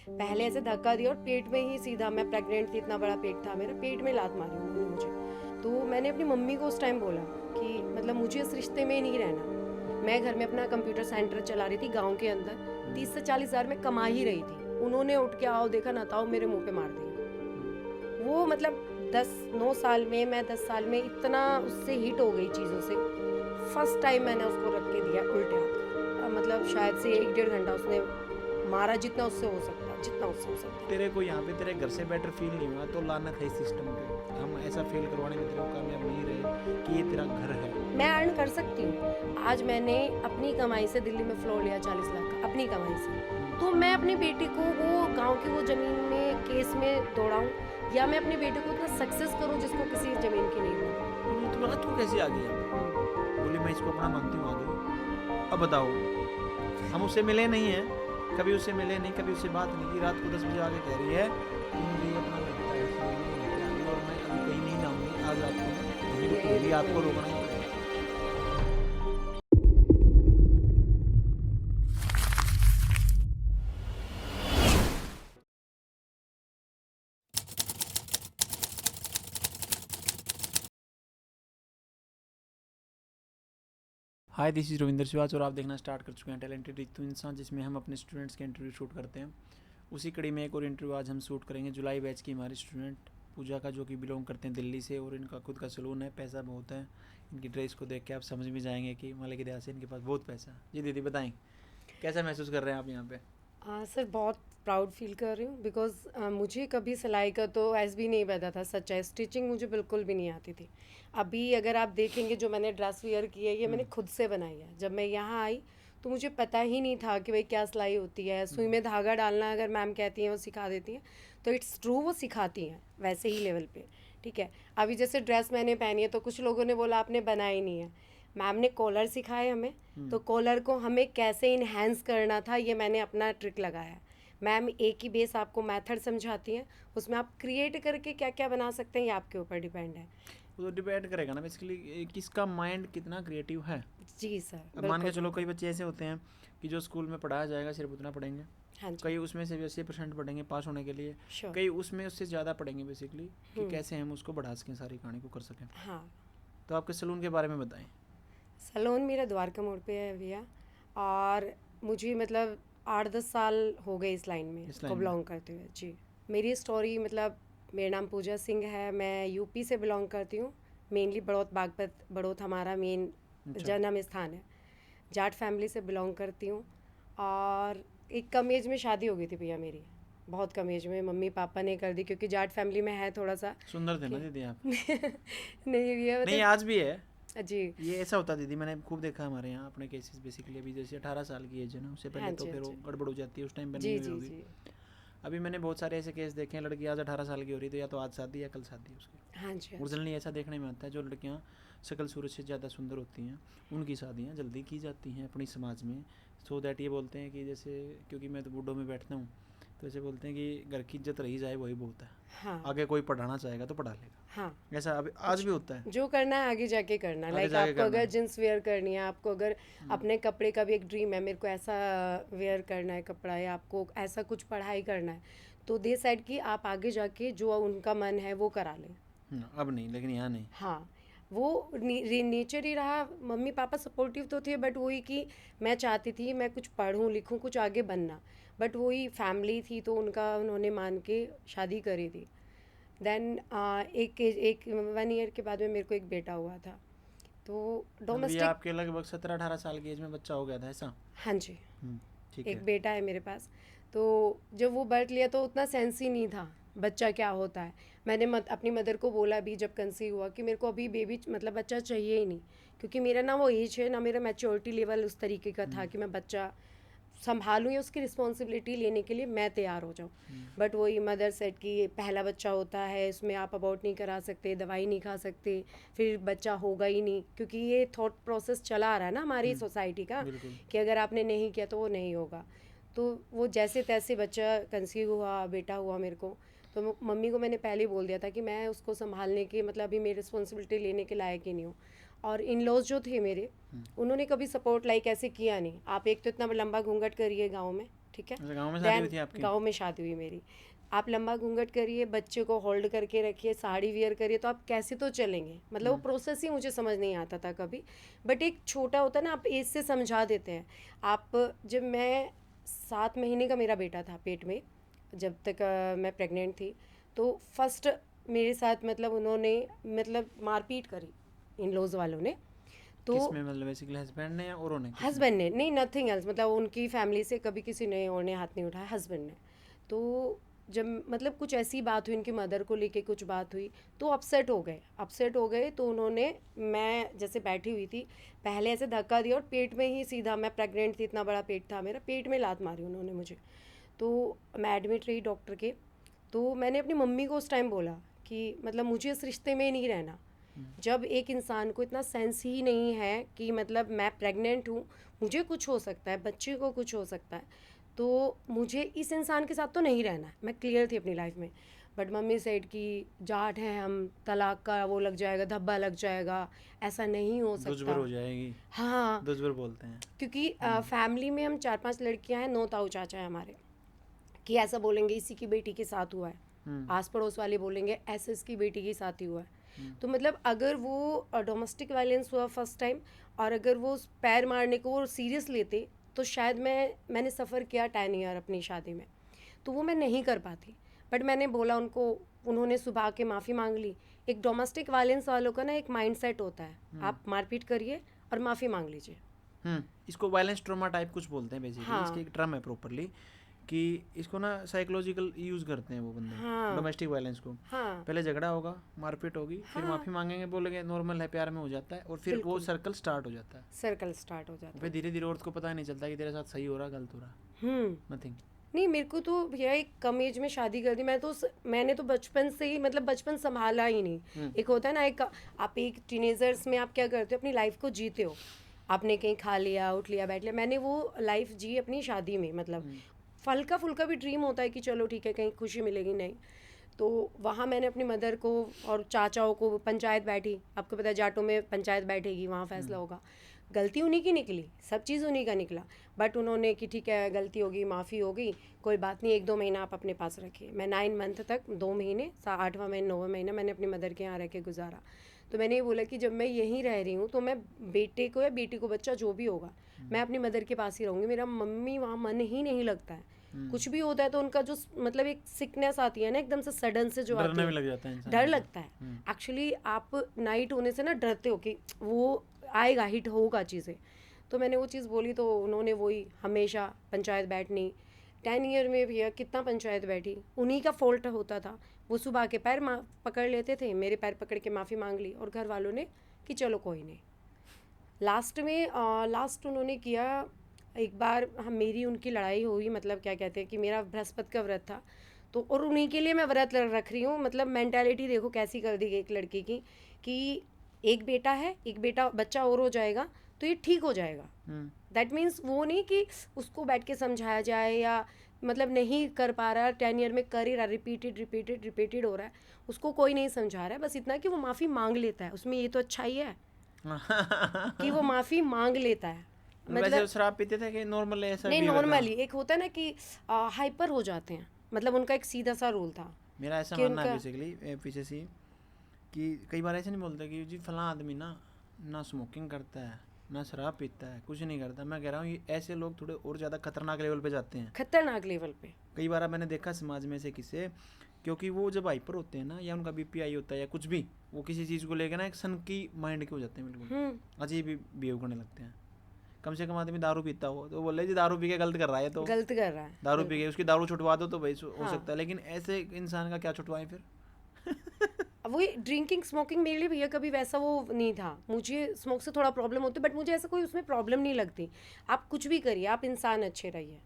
पहले ऐसे धक्का दिया और पेट में ही सीधा, मैं प्रेग्नेंट थी, इतना बड़ा पेट था मेरा, पेट में लात मारी उन्होंने मुझे। तो मैंने अपनी मम्मी को उस टाइम बोला कि मतलब मुझे इस रिश्ते में नहीं रहना। मैं घर में अपना कंप्यूटर सेंटर चला रही थी गाँव के अंदर, 30 से 40 हज़ार में कमा ही रही थी। उन्होंने उठ के आओ देखा ना ताओ मेरे मुँह पे मार दिया। वो मतलब 9 साल में, मैं 10 साल में इतना उससे हिट हो गई चीज़ों से। फर्स्ट टाइम मैंने उसको रख के दिया उल्टे हाथ। मतलब शायद से 1-1.5 घंटा उसने मारा, जितना उससे हो सकता, जितना उससे हो सकता। तेरे को यहाँ पे तेरे घर से बेटर फील नहीं हुआ तो लानत है सिस्टम पे। हम ऐसा फील करवाने में तेरे को कामयाब नहीं रहे कि ये तेरा घर है। मैं अर्न कर सकती हूँ। आज मैंने अपनी कमाई से दिल्ली में फ्लोर लिया 40 लाख का, अपनी कमाई से। तो मैं अपनी बेटी को वो गांव की वो ज़मीन में केस में दौड़ाऊँ, या मैं अपनी बेटी को इतना सक्सेस करूँ जिसको किसी ज़मीन की नहीं मिली। तो लगा तू कैसे आ गई यहाँ पे? बोली मैं इसको अपना मानती हूँ आ गई। अब बताओ, हम उससे मिले नहीं हैं, कभी उससे मिले नहीं, कभी उससे बात नहीं की। रात को 10 बजे आके कह रही है कि मुझे ये अपना लगता है इसलिए मैं यहाँ पे आ गई और मैं अभी कहीं नहीं जाऊँगी। आज रात को मैं यहीं पे आपको रोकना ही पड़ेगा। हाय, दिस इज़ रविंदर शिवाच और आप देखना स्टार्ट कर चुके हैं टैलेंटेड रितु इंसान, जिसमें हम अपने स्टूडेंट्स के इंटरव्यू शूट करते हैं। उसी कड़ी में एक और इंटरव्यू आज हम शूट करेंगे जुलाई बैच की हमारी स्टूडेंट पूजा का, जो कि बिलोंग करते हैं दिल्ली से, और इनका खुद का सलून है, पैसा बहुत है। इनकी ड्रेस को देख के आप समझ में जाएंगे कि मालिक दया से इनके पास बहुत पैसा है। जी दीदी बताएं, कैसा महसूस कर रहे हैं आप यहाँ पे? सर बहुत प्राउड फील कर रही हूँ, बिकॉज़ मुझे कभी सिलाई का तो ऐस भी नहीं पता था। सच है, स्टिचिंग मुझे बिल्कुल भी नहीं आती थी। अभी अगर आप देखेंगे जो मैंने ड्रेस वियर की है, ये मैंने खुद से बनाई है। जब मैं यहाँ आई तो मुझे पता ही नहीं था कि भाई क्या सिलाई होती है। सुई में धागा डालना अगर मैम कहती हैं वो सिखा देती हैं, तो इट्स ट्रू, वो सिखाती हैं वैसे ही लेवल पे। ठीक है, अभी जैसे ड्रेस मैंने पहनी है तो कुछ लोगों ने बोला आपने बनाई नहीं है। मैम ने कॉलर सिखाए हमें, तो कॉलर को हमें कैसे इन्हेंस करना था ये मैंने अपना ट्रिक लगाया है। मैम एक ही बेस आपको मेथड समझाती हैं, उसमें आप क्रिएट करके क्या क्या बना सकते हैं ये आपके ऊपर डिपेंड है। वो तो डिपेंड करेगा ना बेसिकली किसका माइंड कितना क्रिएटिव है। जी सर, अब मान के बिल्कुल चलो कई बिल्कुल। बच्चे ऐसे होते हैं कि जो स्कूल में पढ़ाया जाएगा सिर्फ उतना पढ़ेंगे, हाँ जी, कई उसमें से भी 80% पढ़ेंगे पास होने के लिए, श्योर। कई उसमें उससे ज़्यादा पढ़ेंगे बेसिकली कि कैसे हम उसको बढ़ा सकें, सारी कहानी को कर सकें। हाँ, तो आपके सलून के बारे में बताएं। सलोन मेरा द्वारका मोड़ पे है भैया, और मुझे मतलब 8-10 साल हो गए इस लाइन में इस को लाइन में बिलोंग करते हुए। जी, मेरी स्टोरी मतलब मेरा नाम पूजा सिंह है, मैं यूपी से बिलोंग करती हूँ। मेनली बड़ौत बागपत, बड़ौत हमारा मेन अच्छा। जन्म स्थान है। जाट फैमिली से बिलोंग करती हूँ, और एक कम एज में शादी हो गई थी भैया मेरी। बहुत कम एज में मम्मी पापा ने कर दी, क्योंकि जाट फैमिली में है थोड़ा सा सुंदर थे ना कि दीदी आप? नहीं भैया नहीं, मतलब। आज भी है जी। ये, ऐसा होता दीदी, मैंने खूब देखा हमारे यहाँ अपने केसेस। बेसिकली अभी जैसे 18 साल की एज है ना, उससे हाँ पहले तो जी, हाँ फिर वो जी। गड़बड़ हो जाती है, उस टाइम पर नहीं जी हुई जी होगी। जी। अभी मैंने बहुत सारे ऐसे केस देखे हैं, लड़की आज 18 साल की हो रही, तो या तो आज शादी या कल शादी है उसकी। हाँ जी, हाँ जी। ओरिजिनली ऐसा देखने में आता है, जो लड़कियाँ शकल सूरत से ज़्यादा सुंदर होती हैं उनकी शादियाँ जल्दी की जाती हैं अपनी समाज में। सो दैट ये बोलते हैं कि जैसे, क्योंकि मैं तो बूढ़ों में बैठता हूँ, तो ऐसे बोलते हैं कि घर की इज्जत रही जाए वही बहुत है। हाँ आगे कोई पढ़ाना चाहेगा तो पढ़ा लेगा, हाँ। ऐसा अभी आज भी होता है। जो करना है आगे जाके करना। आगे लाइक जाके आपको करना अगर है। जींस वेयर करनी है, आपको अगर अपने कपड़े का भी एक ड्रीम है, मेरे को ऐसा वेयर करना है कपड़ा, या आपको ऐसा कुछ पढ़ाई करना है, तो दे साइड कि आप आगे जाके जो उनका मन है वो करा लें। अब नहीं, लेकिन यहाँ नहीं। हाँ, वो नेचर ही रहा। मम्मी पापा सपोर्टिव तो थे, बट वही कि मैं चाहती थी मैं कुछ पढ़ूं लिखूं कुछ आगे बनना, बट वही फैमिली थी तो उन्होंने मान के शादी करी थी। देन एक 1 ईयर के बाद में मेरे को एक बेटा हुआ था, तो मतलब ये डोमेस्टिक। आपके लगभग 17-18 साल की एज में बच्चा हो गया था ऐसा? हाँ जी, ठीक एक है। बेटा है मेरे पास। तो जब वो बर्थ लिया तो उतना सेंस ही नहीं था बच्चा क्या होता है। मैंने अपनी मदर को बोला भी जब कंसीव हुआ कि मेरे को अभी बेबी मतलब बच्चा चाहिए ही नहीं, क्योंकि मेरा ना वो एज है ना मेरा मैच्योरिटी लेवल उस तरीके का था कि मैं बच्चा संभालूँ या उसकी रिस्पॉन्सिबिलिटी लेने के लिए मैं तैयार हो जाऊँ। बट वही मदर सेट कि पहला बच्चा होता है, इसमें आप अबॉर्ट नहीं करा सकते, दवाई नहीं खा सकते, फिर बच्चा होगा ही नहीं, क्योंकि ये थॉट प्रोसेस चला आ रहा है ना हमारी सोसाइटी का बिल्कुल। कि अगर आपने नहीं किया तो वो नहीं होगा। तो वो जैसे तैसे बच्चा कंसीव हुआ, बेटा हुआ मेरे को। तो मम्मी को मैंने पहले ही बोल दिया था कि मैं उसको संभालने के मतलब अभी मेरी रिस्पॉन्सिबिलिटी लेने के लायक ही नहीं हूँ। और इन लॉज जो थे मेरे, उन्होंने कभी सपोर्ट लाइक ऐसे किया नहीं। आप एक तो इतना लंबा घूंघट करिए गाँव में, ठीक है। अच्छा, गाँव में शादी हुई देन थी आपकी? गाँव में शादी हुई मेरी। आप लंबा घूंघट करिए, बच्चे को होल्ड करके रखिए, साड़ी वियर करिए, तो आप कैसे तो चलेंगे, मतलब वो प्रोसेस ही मुझे समझ नहीं आता था कभी। बट एक छोटा होता है ना, आप एज से समझा देते हैं। आप जब मैं 7 महीने का मेरा बेटा था पेट में, जब तक मैं प्रेग्नेंट थी, तो फर्स्ट मेरे साथ मतलब उन्होंने मतलब मारपीट करी इन लॉज वालों ने। तो किसमें, मतलब बेसिकली हस्बैंड ने या औरों ने? किसने? हस्बैंड ने, नहीं नथिंग एल्स, मतलब उनकी फैमिली से कभी किसी ने और ने हाथ नहीं उठाया, हस्बैंड ने। तो जब मतलब कुछ ऐसी बात हुई, उनकी मदर को लेके कुछ बात हुई, तो अपसेट हो गए। तो उन्होंने, मैं जैसे बैठी हुई थी, पहले ऐसे धक्का दिया और पेट में ही सीधा, मैं प्रेग्नेंट थी, इतना बड़ा पेट था मेरा, पेट में लात मारी उन्होंने मुझे। तो मैं एडमिट रही डॉक्टर के। तो मैंने अपनी मम्मी को उस टाइम बोला कि मतलब मुझे इस रिश्ते में नहीं रहना। जब एक इंसान को इतना सेंस ही नहीं है कि मतलब मैं प्रेग्नेंट हूँ, मुझे कुछ हो सकता है, बच्चे को कुछ हो सकता है, तो मुझे इस इंसान के साथ तो नहीं रहना है। मैं क्लियर थी अपनी लाइफ में। बट मम्मी सेड कि जाट हैं हम, तलाक का वो लग जाएगा, धब्बा लग जाएगा, ऐसा नहीं हो दुश्मन सकता। हो जाएगी। हाँ, दुश्मन बोलते हैं। क्योंकि फैमिली में हम 4-5 लड़कियां हैं, 9 ताऊ चाचा है हमारे, कि ऐसा बोलेंगे इसी की बेटी के साथ हुआ है, आस पड़ोस वाले बोलेंगे ऐसे इसकी बेटी के साथ ही हुआ है। तो मतलब अगर वो डोमेस्टिक वायलेंस हुआ फर्स्ट टाइम, और अगर वो पैर मारने को वो सीरियस लेते, तो शायद मैंने सफ़र किया 10 ईयर अपनी शादी में, तो वो मैं नहीं कर पाती। बट मैंने बोला उनको, उन्होंने सुबह के माफ़ी मांग ली। एक डोमेस्टिक वायलेंस वालों का ना एक माइंडसेट होता है, आप मारपीट करिए और माफ़ी मांग लीजिए। इसको वायलेंस ट्रॉमा टाइप कुछ बोलते हैं बेसिकली। हाँ, इसकी एक टर्म है प्रॉपरली, कि इसको ना साइकोलॉजिकल यूज़ करते हैं वो बंदे, हाँ, डोमेस्टिक वायलेंस को। हाँ, पहले झगड़ा होगा, मारपीट होगी, फिर हाँ, माफ़ी मांगेंगे, बोलेंगे नॉर्मल है, प्यार में हो जाता है, और फिर वो बिल्कुल सर्कल स्टार्ट हो जाता है। सर्कल स्टार्ट हो जाता फिर है। धीरे धीरे औरत को पता ही नहीं चलता कि तेरे साथ सही हो रहा गलत हो रहा, नथिंग। नहीं, मेरे को तो भैया एक कम एज में शादी कर दी। मैंने तो बचपन से ही मतलब बचपन संभाला ही नहीं। एक होता है ना, एक आप एक टीनेजर्स में आप क्या करते हो, अपनी लाइफ को जीते हो। आपने कहीं खा लिया, उठ लिया, बैठ लिया, मैंने वो लाइफ जी अपनी शादी में। मतलब हल्का फुल्का भी ड्रीम होता है कि चलो ठीक है कहीं खुशी मिलेगी, नहीं। तो वहाँ मैंने अपनी मदर को और चाचाओं को, पंचायत बैठी, आपको पता है जाटों में पंचायत बैठेगी, वहाँ फैसला होगा। गलती उन्हीं की निकली, सब चीज़ उन्हीं का निकला। बट उन्होंने कि ठीक है गलती होगी, माफ़ी होगी, कोई बात नहीं, 1-2 महीना आप अपने पास रखिए। मैं 9 मंथ तक, 2 महीने, 8वां महीना 9वां महीना मैंने अपनी मदर के यहाँ रह के गुजारा। तो मैंने ये बोला कि जब मैं यहीं रह रही हूँ, तो मैं बेटे को या बेटी को, बच्चा जो भी होगा, मैं अपनी मदर के पास ही रहूँगी। मेरा मम्मी वहाँ मन ही नहीं लगता है। कुछ भी होता है तो उनका जो मतलब एक सिकनेस आती है ना एकदम से सडन से, जो आती डरने है, भी लग जाता है इंसान। डर लगता है। एक्चुअली आप नाइट होने से ना डरते हो कि वो आएगा, हिट होगा चीज़ें। तो मैंने वो चीज़ बोली, तो उन्होंने वही हमेशा पंचायत बैठनी। 10 ईयर में भैया कितना पंचायत बैठी, उन्हीं का फॉल्ट होता था। वो सुबह के पैर पकड़ लेते थे, मेरे पैर पकड़ के माफ़ी मांग ली, और घर वालों ने कि चलो कोई नहीं। लास्ट उन्होंने किया, एक बार हम मेरी उनकी लड़ाई हुई, मतलब क्या कहते हैं कि मेरा बृहस्पति का व्रत था, तो और उन्हीं के लिए मैं व्रत रख रही हूँ। मतलब मेंटालिटी देखो कैसी कर दी गई एक लड़की की, कि एक बेटा है, एक बेटा बच्चा और हो जाएगा तो ये ठीक हो जाएगा। दैट मीन्स वो नहीं कि उसको बैठ के समझाया जाए, या मतलब नहीं कर पा रहा, 10 ईयर में कर ही रहा, रिपीटेड हो रहा है, उसको कोई नहीं समझा रहा है। बस इतना कि वो माफ़ी मांग लेता है, उसमें ये तो अच्छा ही है कि वो माफ़ी मांग लेता है। वैसे मतलब वो शराब पीते थे कि नॉर्मल ऐसा नहीं, बिहेवियर था? नॉर्मली एक होता है ना कि हाइपर हो जाते हैं, मतलब उनका एक सीधा सा रूल था मेरा ऐसा कि मानना है उनका, बेसिकली पीछे से, कि कई बार ऐसे नहीं बोलते कि जी फलां आदमी ना स्मोकिंग करता है, ना शराब पीता है, कुछ नहीं करता। मैं कह रहा हूँ ये ऐसे लोग थोड़े और ज़्यादा खतरनाक लेवल पे जाते हैं, खतरनाक लेवल पे। कई बार मैंने देखा समाज में से किसे, क्योंकि वो जब हाइपर होते हैं ना, या उनका बीपीआई होता है या कुछ भी, वो किसी चीज़ को लेकर ना एक सन की माइंड के हो जाते हैं, बिल्कुल अजीब ही बिहेव करने लगते हैं। कम से कम आदमी दारू पीता हो तो बोले जी दारू पी के गलत कर रहा है, तो गलत कर रहा है, दारू पी के उसकी दारू छुटवा दो तो भाई हो हाँ। सकता है, लेकिन ऐसे इंसान का क्या छुटवाएं फिर? वही ड्रिंकिंग स्मोकिंग मेरे लिए भैया कभी वैसा वो नहीं था। मुझे स्मोक से थोड़ा प्रॉब्लम होती, बट मुझे ऐसा कोई उसमें प्रॉब्लम नहीं लगती। आप कुछ भी करिए, आप इंसान अच्छे रहिए,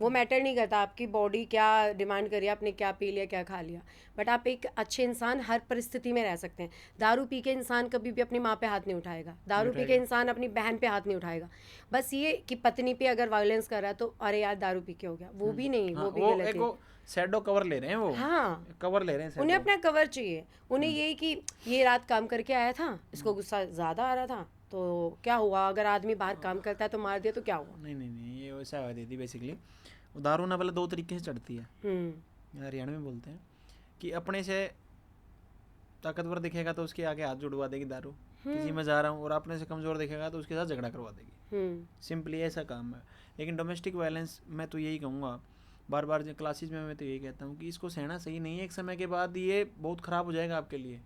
वो मैटर नहीं करता आपकी बॉडी क्या डिमांड करिए, आपने क्या पी लिया, क्या खा लिया, बट आप एक अच्छे इंसान हर परिस्थिति में रह सकते हैं। दारू पी के इंसान कभी भी अपनी माँ पे हाथ नहीं उठाएगा, दारू पी के इंसान अपनी बहन पे हाथ नहीं उठाएगा। बस ये कि पत्नी पे अगर वायलेंस कर रहा है तो अरे यार दारू पी के हो गया, वो भी नहीं, वो भी वो गलत एक है। वो शैडो कवर ले रहे हैं, वो हाँ, कवर ले रहे हैं उन्हें shadow। अपना कवर चाहिए। उन्हें यही कि ये रात काम करके आया था, इसको गुस्सा ज़्यादा आ रहा था, तो क्या हुआ, अगर आदमी बाहर काम करता है तो मार दिया तो क्या हुआ। नहीं, ये वैसा है दीदी बेसिकली। दारू ना पहले 2 तरीके से चढ़ती है, हम्म हरियाणा में बोलते हैं कि अपने से ताकतवर दिखेगा तो उसके आगे हाथ जुड़वा देगी दारू, किसी में जा रहा हूँ और अपने से कमज़ोर दिखेगा तो उसके साथ झगड़ा करवा देगी, सिंपली ऐसा काम है। लेकिन डोमेस्टिक वायलेंस मैं तो यही कहूँगा, बार बार क्लासेज में मैं तो यही कहता हूँ कि इसको सहना सही नहीं है, एक समय के बाद ये बहुत ख़राब हो जाएगा आपके लिए।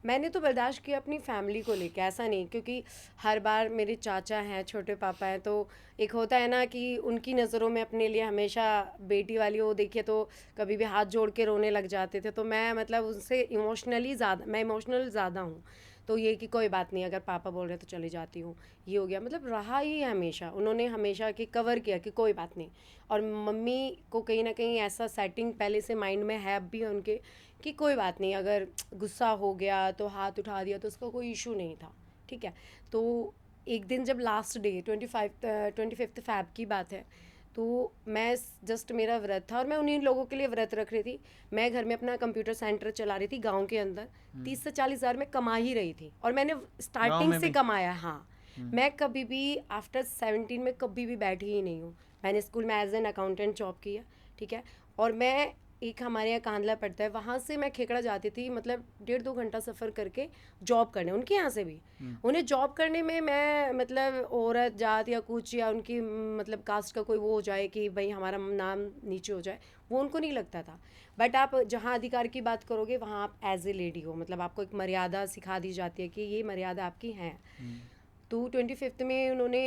मैंने तो बर्दाश्त किया अपनी फैमिली को लेके, ऐसा नहीं, क्योंकि हर बार मेरे चाचा हैं, छोटे पापा हैं, तो एक होता है ना कि उनकी नज़रों में अपने लिए हमेशा बेटी वाली वो देखिए तो कभी भी हाथ जोड़ के रोने लग जाते थे, तो मैं मतलब उनसे मैं इमोशनल ज़्यादा हूँ। तो ये कि कोई बात नहीं, अगर पापा बोल रहे तो चली जाती हूँ, ये हो गया, मतलब रहा ही है हमेशा, उन्होंने हमेशा कि कवर किया कि कोई बात नहीं। और मम्मी को कहीं ना कहीं ऐसा सेटिंग पहले से माइंड में है अब भी उनके कि कोई बात नहीं, अगर गुस्सा हो गया तो हाथ उठा दिया तो उसका कोई इशू नहीं था, ठीक है। तो एक दिन जब लास्ट डे 25 फैब की बात है, तो मैं जस्ट मेरा व्रत था और मैं उन्हीं लोगों के लिए व्रत रख रही थी। मैं घर में अपना कंप्यूटर सेंटर चला रही थी गांव के अंदर, 30 से 40 हज़ार में कमा ही रही थी और मैंने स्टार्टिंग से कमाया। हाँ, मैं कभी भी आफ्टर 17 में कभी भी बैठी ही नहीं हूँ। मैंने स्कूल में एज एन अकाउंटेंट जॉब किया, ठीक है। और मैं एक हमारे यहाँ कांदला पड़ता है, वहाँ से मैं खेकड़ा जाती थी, मतलब 1.5-2 घंटा सफ़र करके जॉब करने, उनके यहाँ से भी। उन्हें जॉब करने में मैं मतलब औरत जात या कुछ या उनकी मतलब कास्ट का कोई वो हो जाए कि भाई हमारा नाम नीचे हो जाए, वो उनको नहीं लगता था। बट आप जहाँ अधिकार की बात करोगे वहाँ आप एज ए लेडी हो, मतलब आपको एक मर्यादा सिखा दी जाती है कि ये मर्यादा आपकी है। तो 25 में उन्होंने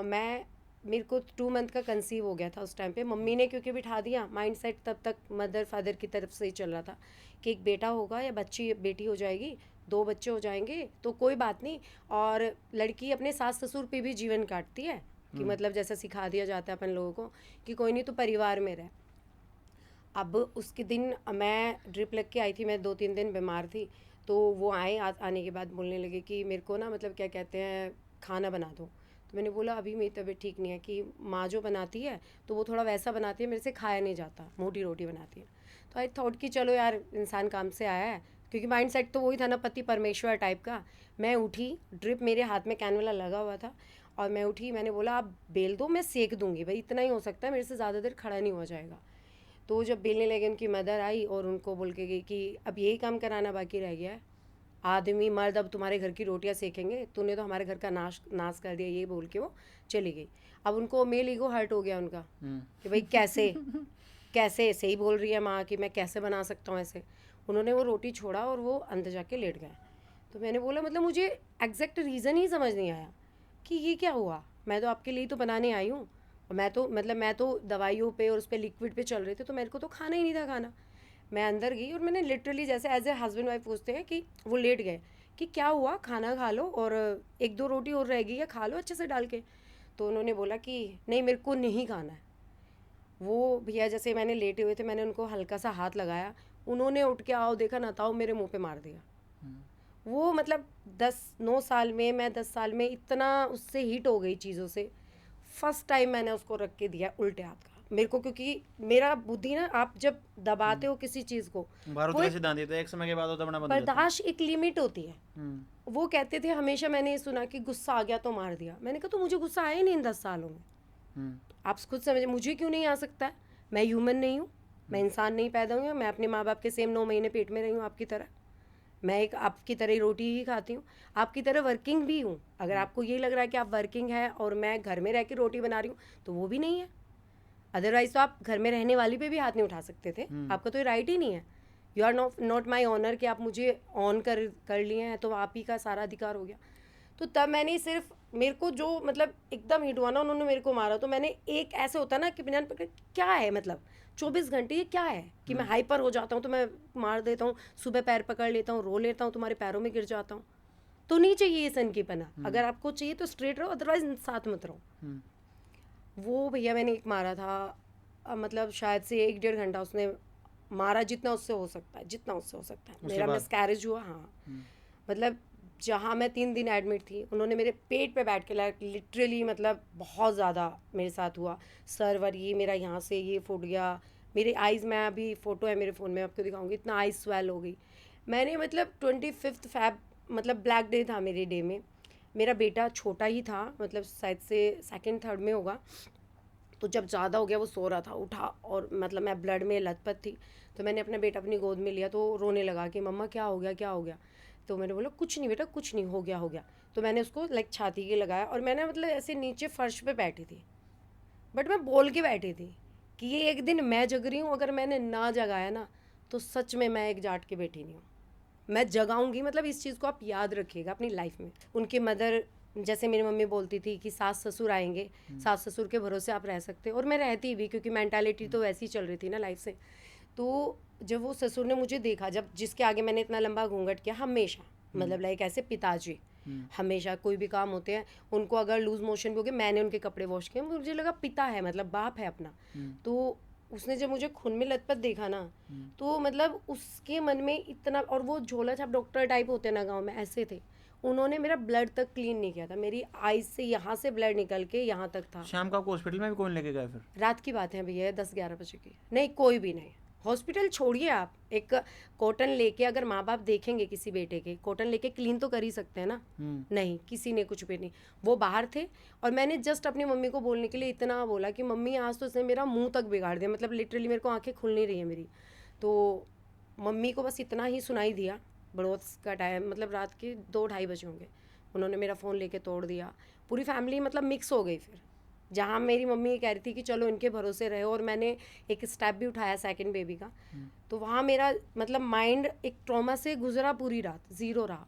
मैं मेरे को 2 मंथ का कंसीव हो गया था उस टाइम पे। मम्मी ने क्योंकि बिठा दिया, माइंडसेट तब तक मदर फादर की तरफ से ही चल रहा था कि एक बेटा होगा या बेटी हो जाएगी, 2 बच्चे हो जाएंगे तो कोई बात नहीं। और लड़की अपने सास ससुर पे भी जीवन काटती है कि मतलब जैसा सिखा दिया जाता है अपन लोगों को कि कोई नहीं तो परिवार में रह। अब उसके दिन मैं ड्रिप लग के आई थी, मैं 2-3 दिन बीमार थी, तो वो आने के बाद बोलने लगे कि मेरे को ना मतलब क्या कहते हैं खाना बना दो। तो मैंने बोला अभी मेरी तबीयत ठीक नहीं है, कि माँ जो बनाती है तो वो थोड़ा वैसा बनाती है, मेरे से खाया नहीं जाता, मोटी रोटी बनाती है। तो आई थॉट कि चलो यार इंसान काम से आया है, क्योंकि माइंड सेट तो वही था ना, पति परमेश्वर टाइप का। मैं उठी, ड्रिप मेरे हाथ में कैनवला लगा हुआ था और मैं उठी, मैंने बोला आप बेल दो, मैं सेक दूंगी, भाई इतना ही हो सकता है, मेरे से ज़्यादा देर खड़ा नहीं हुआ जाएगा। तो जब बेलने लगे उनकी मदर आई और उनको बोल के गई कि अब यही काम कराना बाकी रह गया है, आदमी मर्द अब तुम्हारे घर की रोटियां सेकेंगे, तूने तो हमारे घर का नाश कर दिया, ये बोल के वो चली गई। अब उनको मेल ईगो हर्ट हो गया उनका कि भाई कैसे कैसे ऐसे ही बोल रही है माँ कि मैं कैसे बना सकता हूँ ऐसे। उन्होंने वो रोटी छोड़ा और वो अंदर जाके लेट गए। तो मैंने बोला मतलब मुझे एग्जैक्ट रीज़न ही समझ नहीं आया कि ये क्या हुआ, मैं तो आपके लिए तो बनाने आई हूँ, और मैं तो दवाइयों पे और उस पर लिक्विड पे चल रहे थे, तो मेरे को तो खाना ही नहीं था खाना। मैं अंदर गई और मैंने लिटरली जैसे एज ए हस्बैंड वाइफ पूछते हैं कि वो लेट गए कि क्या हुआ, खाना खा लो और 1-2 रोटी और रहेगी या खा लो अच्छे से डाल के। तो उन्होंने बोला कि नहीं मेरे को नहीं खाना है। वो भैया जैसे मैंने लेटे हुए थे, मैंने उनको हल्का सा हाथ लगाया, उन्होंने उठ के आओ देखा ना ताओ मेरे मुंह पे मार दिया। वो मतलब 9 साल में, मैं 10 साल में इतना उससे हिट हो गई चीज़ों से। फर्स्ट टाइम मैंने उसको रख के दिया उल्टे हाथ का मेरे को, क्योंकि मेरा बुद्धि ना, आप जब दबाते हो किसी चीज़ को वो एक समय के बाद वो दबना बंद हो जाता है। बर्दाश्त एक लिमिट होती है। वो कहते थे हमेशा, मैंने ये सुना कि गुस्सा आ गया तो मार दिया। मैंने कहा तो मुझे गुस्सा आया ही नहीं इन 10 सालों में। आप खुद समझे मुझे क्यों नहीं आ सकता है, मैं ह्यूमन नहीं हूँ, मैं इंसान नहीं पैदा हुई हूँ, मैं अपने माँ बाप के सेम 9 महीने पेट में रही हूँ आपकी तरह। मैं एक आपकी तरह ही रोटी ही खाती हूँ, आपकी तरह वर्किंग भी हूँ। अगर आपको ये लग रहा है कि आप वर्किंग है और मैं घर में रह के रोटी बना रही हूँ तो वो भी नहीं है। अदरवाइज तो आप घर में रहने वाली पे भी हाथ नहीं उठा सकते थे, आपका तो ये राइट ही नहीं है। You are not my honour कि आप मुझे ऑन कर लिए हैं तो आप ही का सारा अधिकार हो गया। तो तब मैंने सिर्फ, मेरे को जो मतलब एकदम हिट हुआ ना, उन्होंने मेरे को मारा तो मैंने एक ऐसे होता ना कि बिना पकड़े क्या है, मतलब 24 घंटे ये क्या है कि मैं हाइपर हो जाता हूँ तो मैं मार देता हूँ, सुबह पैर पकड़ लेता हूँ, रो लेता हूँ, तुम्हारे पैरों में गिर जाता हूँ। तो नहीं चाहिए ये सन की पना, अगर आपको चाहिए तो स्ट्रेट रहो, अदरवाइज साथ मत रहो। वो भैया मैंने एक मारा था, मतलब शायद से 1-1.5 घंटा उसने मारा, जितना उससे हो सकता है, जितना उससे हो सकता है। मेरा मिसकैरेज हुआ। हाँ, मतलब जहाँ मैं 3 दिन एडमिट थी, उन्होंने मेरे पेट पे बैठ के लिटरली, मतलब बहुत ज़्यादा मेरे साथ हुआ। सर्वर ये मेरा यहाँ से ये फूट गया, मेरे आइज़ में अभी फ़ोटो है मेरे फ़ोन में, आपको दिखाऊंगी, इतना आइज़ स्वेल हो गई। मैंने मतलब 25 फैब मतलब ब्लैक डे था मेरे डे में। मेरा बेटा छोटा ही था, मतलब शायद से 2nd 3rd में होगा। तो जब ज़्यादा हो गया, वो सो रहा था, उठा और मतलब मैं ब्लड में लथपथ थी, तो मैंने अपना बेटा अपनी गोद में लिया, तो रोने लगा कि मम्मा क्या हो गया, क्या हो गया। तो मैंने बोला कुछ नहीं बेटा, कुछ नहीं, हो गया हो गया। तो मैंने उसको लाइक छाती के लगाया, और मैंने मतलब ऐसे नीचे फर्श पे बैठी थी, बट मैं बोल के बैठी थी कि ये एक दिन मैं जग रही हूँ, अगर मैंने ना जगाया ना तो सच में मैं एक जाट के बेटी नहीं हूँ, मैं जगाऊंगी। मतलब इस चीज़ को आप याद रखिएगा अपनी लाइफ में। उनके मदर, जैसे मेरी मम्मी बोलती थी कि सास ससुर आएंगे, सास ससुर के भरोसे आप रह सकते, और मैं रहती भी, क्योंकि मेंटालिटी तो वैसी चल रही थी ना लाइफ से। तो जब वो ससुर ने मुझे देखा, जब जिसके आगे मैंने इतना लंबा घूंघट किया हमेशा, मतलब लाइक ऐसे पिताजी हमेशा कोई भी काम होते हैं, उनको अगर लूज मोशन भी हो गए, मैंने उनके कपड़े वॉश किए, मुझे लगा पिता है, मतलब बाप है अपना। तो उसने जब मुझे खून में लथपथ देखा ना, तो मतलब उसके मन में इतना, और वो झोला छाप डॉक्टर टाइप होते हैं ना गांव में, ऐसे थे। उन्होंने मेरा ब्लड तक क्लीन नहीं किया था, मेरी आईज से यहाँ से ब्लड निकल के यहाँ तक था। शाम को आपको हॉस्पिटल में भी कौन लेके गया फिर? रात की बात है भैया, 10-11 बजे की। नहीं, कोई भी नहीं। हॉस्पिटल छोड़िए आप, एक कॉटन लेके, अगर माँ बाप देखेंगे किसी बेटे के, कॉटन लेके क्लीन तो कर ही सकते हैं ना। नहीं, किसी ने कुछ भी नहीं। वो बाहर थे, और मैंने जस्ट अपनी मम्मी को बोलने के लिए इतना बोला कि मम्मी आज तो इसने मेरा मुंह तक बिगाड़ दिया, मतलब लिटरली मेरे को आंखें खुल नहीं रही है मेरी। तो मम्मी को बस इतना ही सुनाई दिया, बड़ोस का टाइम, मतलब रात के 2-2:30 बजे होंगे, उन्होंने मेरा फ़ोन लेके तोड़ दिया। पूरी फैमिली मतलब मिक्स हो गई फिर। जहाँ मेरी मम्मी ये कह रही थी कि चलो इनके भरोसे रहे, और मैंने एक स्टेप भी उठाया सेकंड बेबी का, तो वहाँ मेरा मतलब माइंड एक ट्रॉमा से गुजरा, पूरी रात ज़ीरो रहा।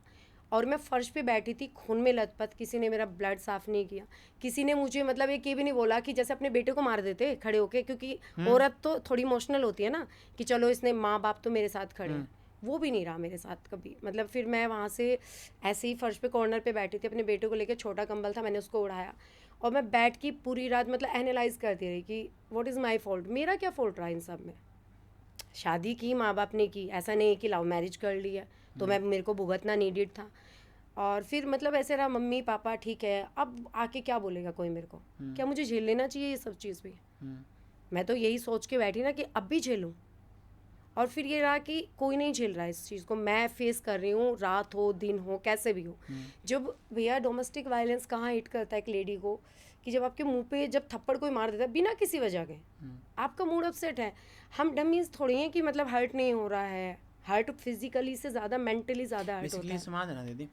और मैं फर्श पे बैठी थी खून में लथपथ, किसी ने मेरा ब्लड साफ़ नहीं किया, किसी ने मुझे मतलब एक ये भी नहीं बोला कि जैसे अपने बेटे को मार देते खड़े होके, क्योंकि औरत तो थोड़ी इमोशनल होती है ना, कि चलो इसने, माँ बाप तो मेरे साथ खड़े हैं, वो भी नहीं रहा मेरे साथ कभी। मतलब फिर मैं वहाँ से ऐसे ही फर्श पे कॉर्नर पे बैठी थी, अपने बेटे को लेकर, छोटा कंबल था, मैंने उसको उड़ाया, और मैं बैठ की पूरी रात मतलब एनालाइज करती रही कि व्हाट इज़ माय फॉल्ट, मेरा क्या फॉल्ट रहा इन सब में। शादी की माँ बाप ने की, ऐसा नहीं कि लव मैरिज कर ली है तो मैं, मेरे को भुगतना नीडेड था। और फिर मतलब ऐसे रहा, मम्मी पापा ठीक है, अब आके क्या बोलेगा कोई मेरे को, क्या मुझे झेल लेना चाहिए ये सब चीज़ भी। मैं तो यही सोच के बैठी ना कि अब भी झेलूँ, और फिर ये रहा कि कोई नहीं झेल रहा है इस चीज़ को, मैं फेस कर रही हूँ, रात हो दिन हो कैसे भी हो। जब भैया डोमेस्टिक वायलेंस कहाँ हिट करता है एक लेडी को, कि जब आपके मुंह पे जब थप्पड़ कोई मार देता है बिना किसी वजह के, आपका मूड अपसेट है। हम डमीज थोड़ी हैं कि मतलब हर्ट नहीं हो रहा है, हर्ट फिजिकली से ज़्यादा मेंटली ज़्यादा हर्ट होता बेसिकली है। समाज है ना दीदी,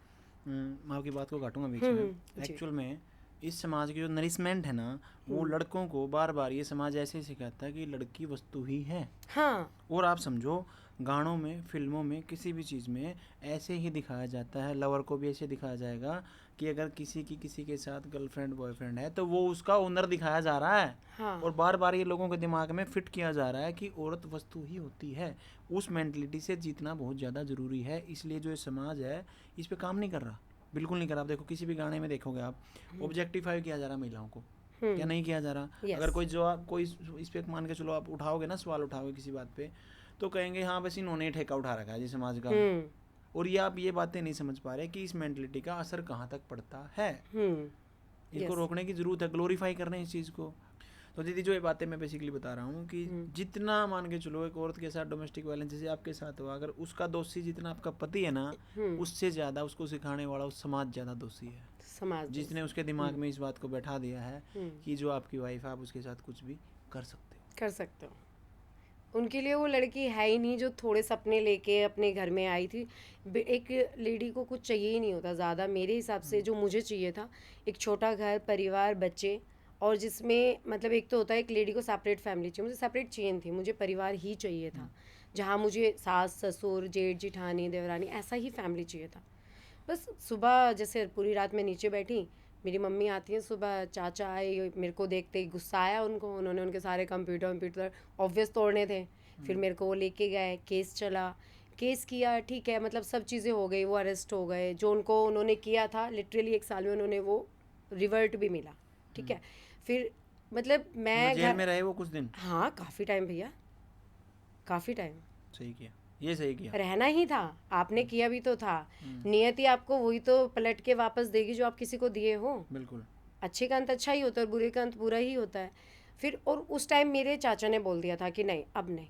मैं आपकी बात को काटूंगा बीच में, जी। एक्चुअल में इस समाज की जो नरिशमेंट है ना, वो लड़कों को बार बार ये समाज ऐसे ही सिखाता है कि लड़की वस्तु ही है। हाँ, और आप समझो, गानों में, फिल्मों में, किसी भी चीज़ में ऐसे ही दिखाया जाता है, लवर को भी ऐसे दिखाया जाएगा कि अगर किसी की किसी के साथ गर्लफ्रेंड बॉयफ्रेंड है तो वो उसका ओनर दिखाया जा रहा है। हाँ, और बार बार ये लोगों के दिमाग में फिट किया जा रहा है कि औरत वस्तु ही होती है। उस मेंटलिटी से जीतना बहुत ज़्यादा ज़रूरी है, इसलिए जो ये समाज है इस पे काम नहीं कर रहा, बिल्कुल नहीं कर रहा। आप देखो, किसी भी गाने में देखोगे आप, ऑब्जेक्टिफाई किया जा रहा महिलाओं को, क्या नहीं किया जा रहा? Yes. अगर कोई जो आप कोई इस पे मान के चलो, आप उठाओगे ना, सवाल उठाओगे किसी बात पे, तो कहेंगे हाँ बस इन्होंने ही ठेका उठा रखा है जी समाज का। और ये आप ये बातें नहीं समझ पा रहे कि इस मेंटलिटी का असर कहाँ तक पड़ता है। इसको रोकने की जरूरत है, ग्लोरीफाई कर रहे हैं इस चीज़ को। तो दीदी जो ये बातें मैं बेसिकली बता रहा हूँ कि जितना मान के चलो एक औरत के साथ डोमेस्टिक वायलेंस जैसे आपके साथ हुआ, अगर उसका दोषी जितना आपका पति है ना, उससे ज़्यादा उसको सिखाने वाला उस समाज ज़्यादा दोषी है, समाज जिसने उसके दिमाग में इस बात को बैठा दिया है कि जो आपकी वाइफ है आप उसके साथ कुछ भी कर सकते हो। उनके लिए वो लड़की है ही नहीं जो थोड़े सपने लेके अपने घर में आई थी। एक लेडी को कुछ चाहिए ही नहीं होता ज़्यादा, मेरे हिसाब से जो मुझे चाहिए था, एक छोटा घर, परिवार, बच्चे, और जिसमें मतलब एक तो होता है एक लेडी को सेपरेट फैमिली चाहिए, मुझे सेपरेट चेन थी, मुझे परिवार ही चाहिए था, जहाँ मुझे सास ससुर जेठ जिठानी देवरानी ऐसा ही फैमिली चाहिए था। बस सुबह जैसे पूरी रात में नीचे बैठी, मेरी मम्मी आती हैं सुबह, चाचा आए, मेरे को देखते ही गुस्सा आया उनको, उन्होंने उनके सारे कंप्यूटर ऑब्वियस तोड़ने थे, फिर मेरे को वो लेके गए, केस चला, केस किया, ठीक है, मतलब सब चीज़ें हो गई, वो अरेस्ट हो गए, जो उनको उन्होंने किया था लिटरली 1 साल में उन्होंने वो रिवर्ट भी मिला, ठीक है। फिर मतलब मैं जेल में रहे वो कुछ दिन? हाँ, काफ़ी टाइम भैया, काफ़ी टाइम। सही किया, ये सही किया, रहना ही था, आपने किया भी तो था। नियति आपको वही तो पलट के वापस देगी जो आप किसी को दिए हो। बिल्कुल। अच्छे का अंत अच्छा ही होता है और बुरे का अंत बुरा ही होता है। फिर और उस टाइम मेरे चाचा ने बोल दिया था कि नहीं, अब नहीं,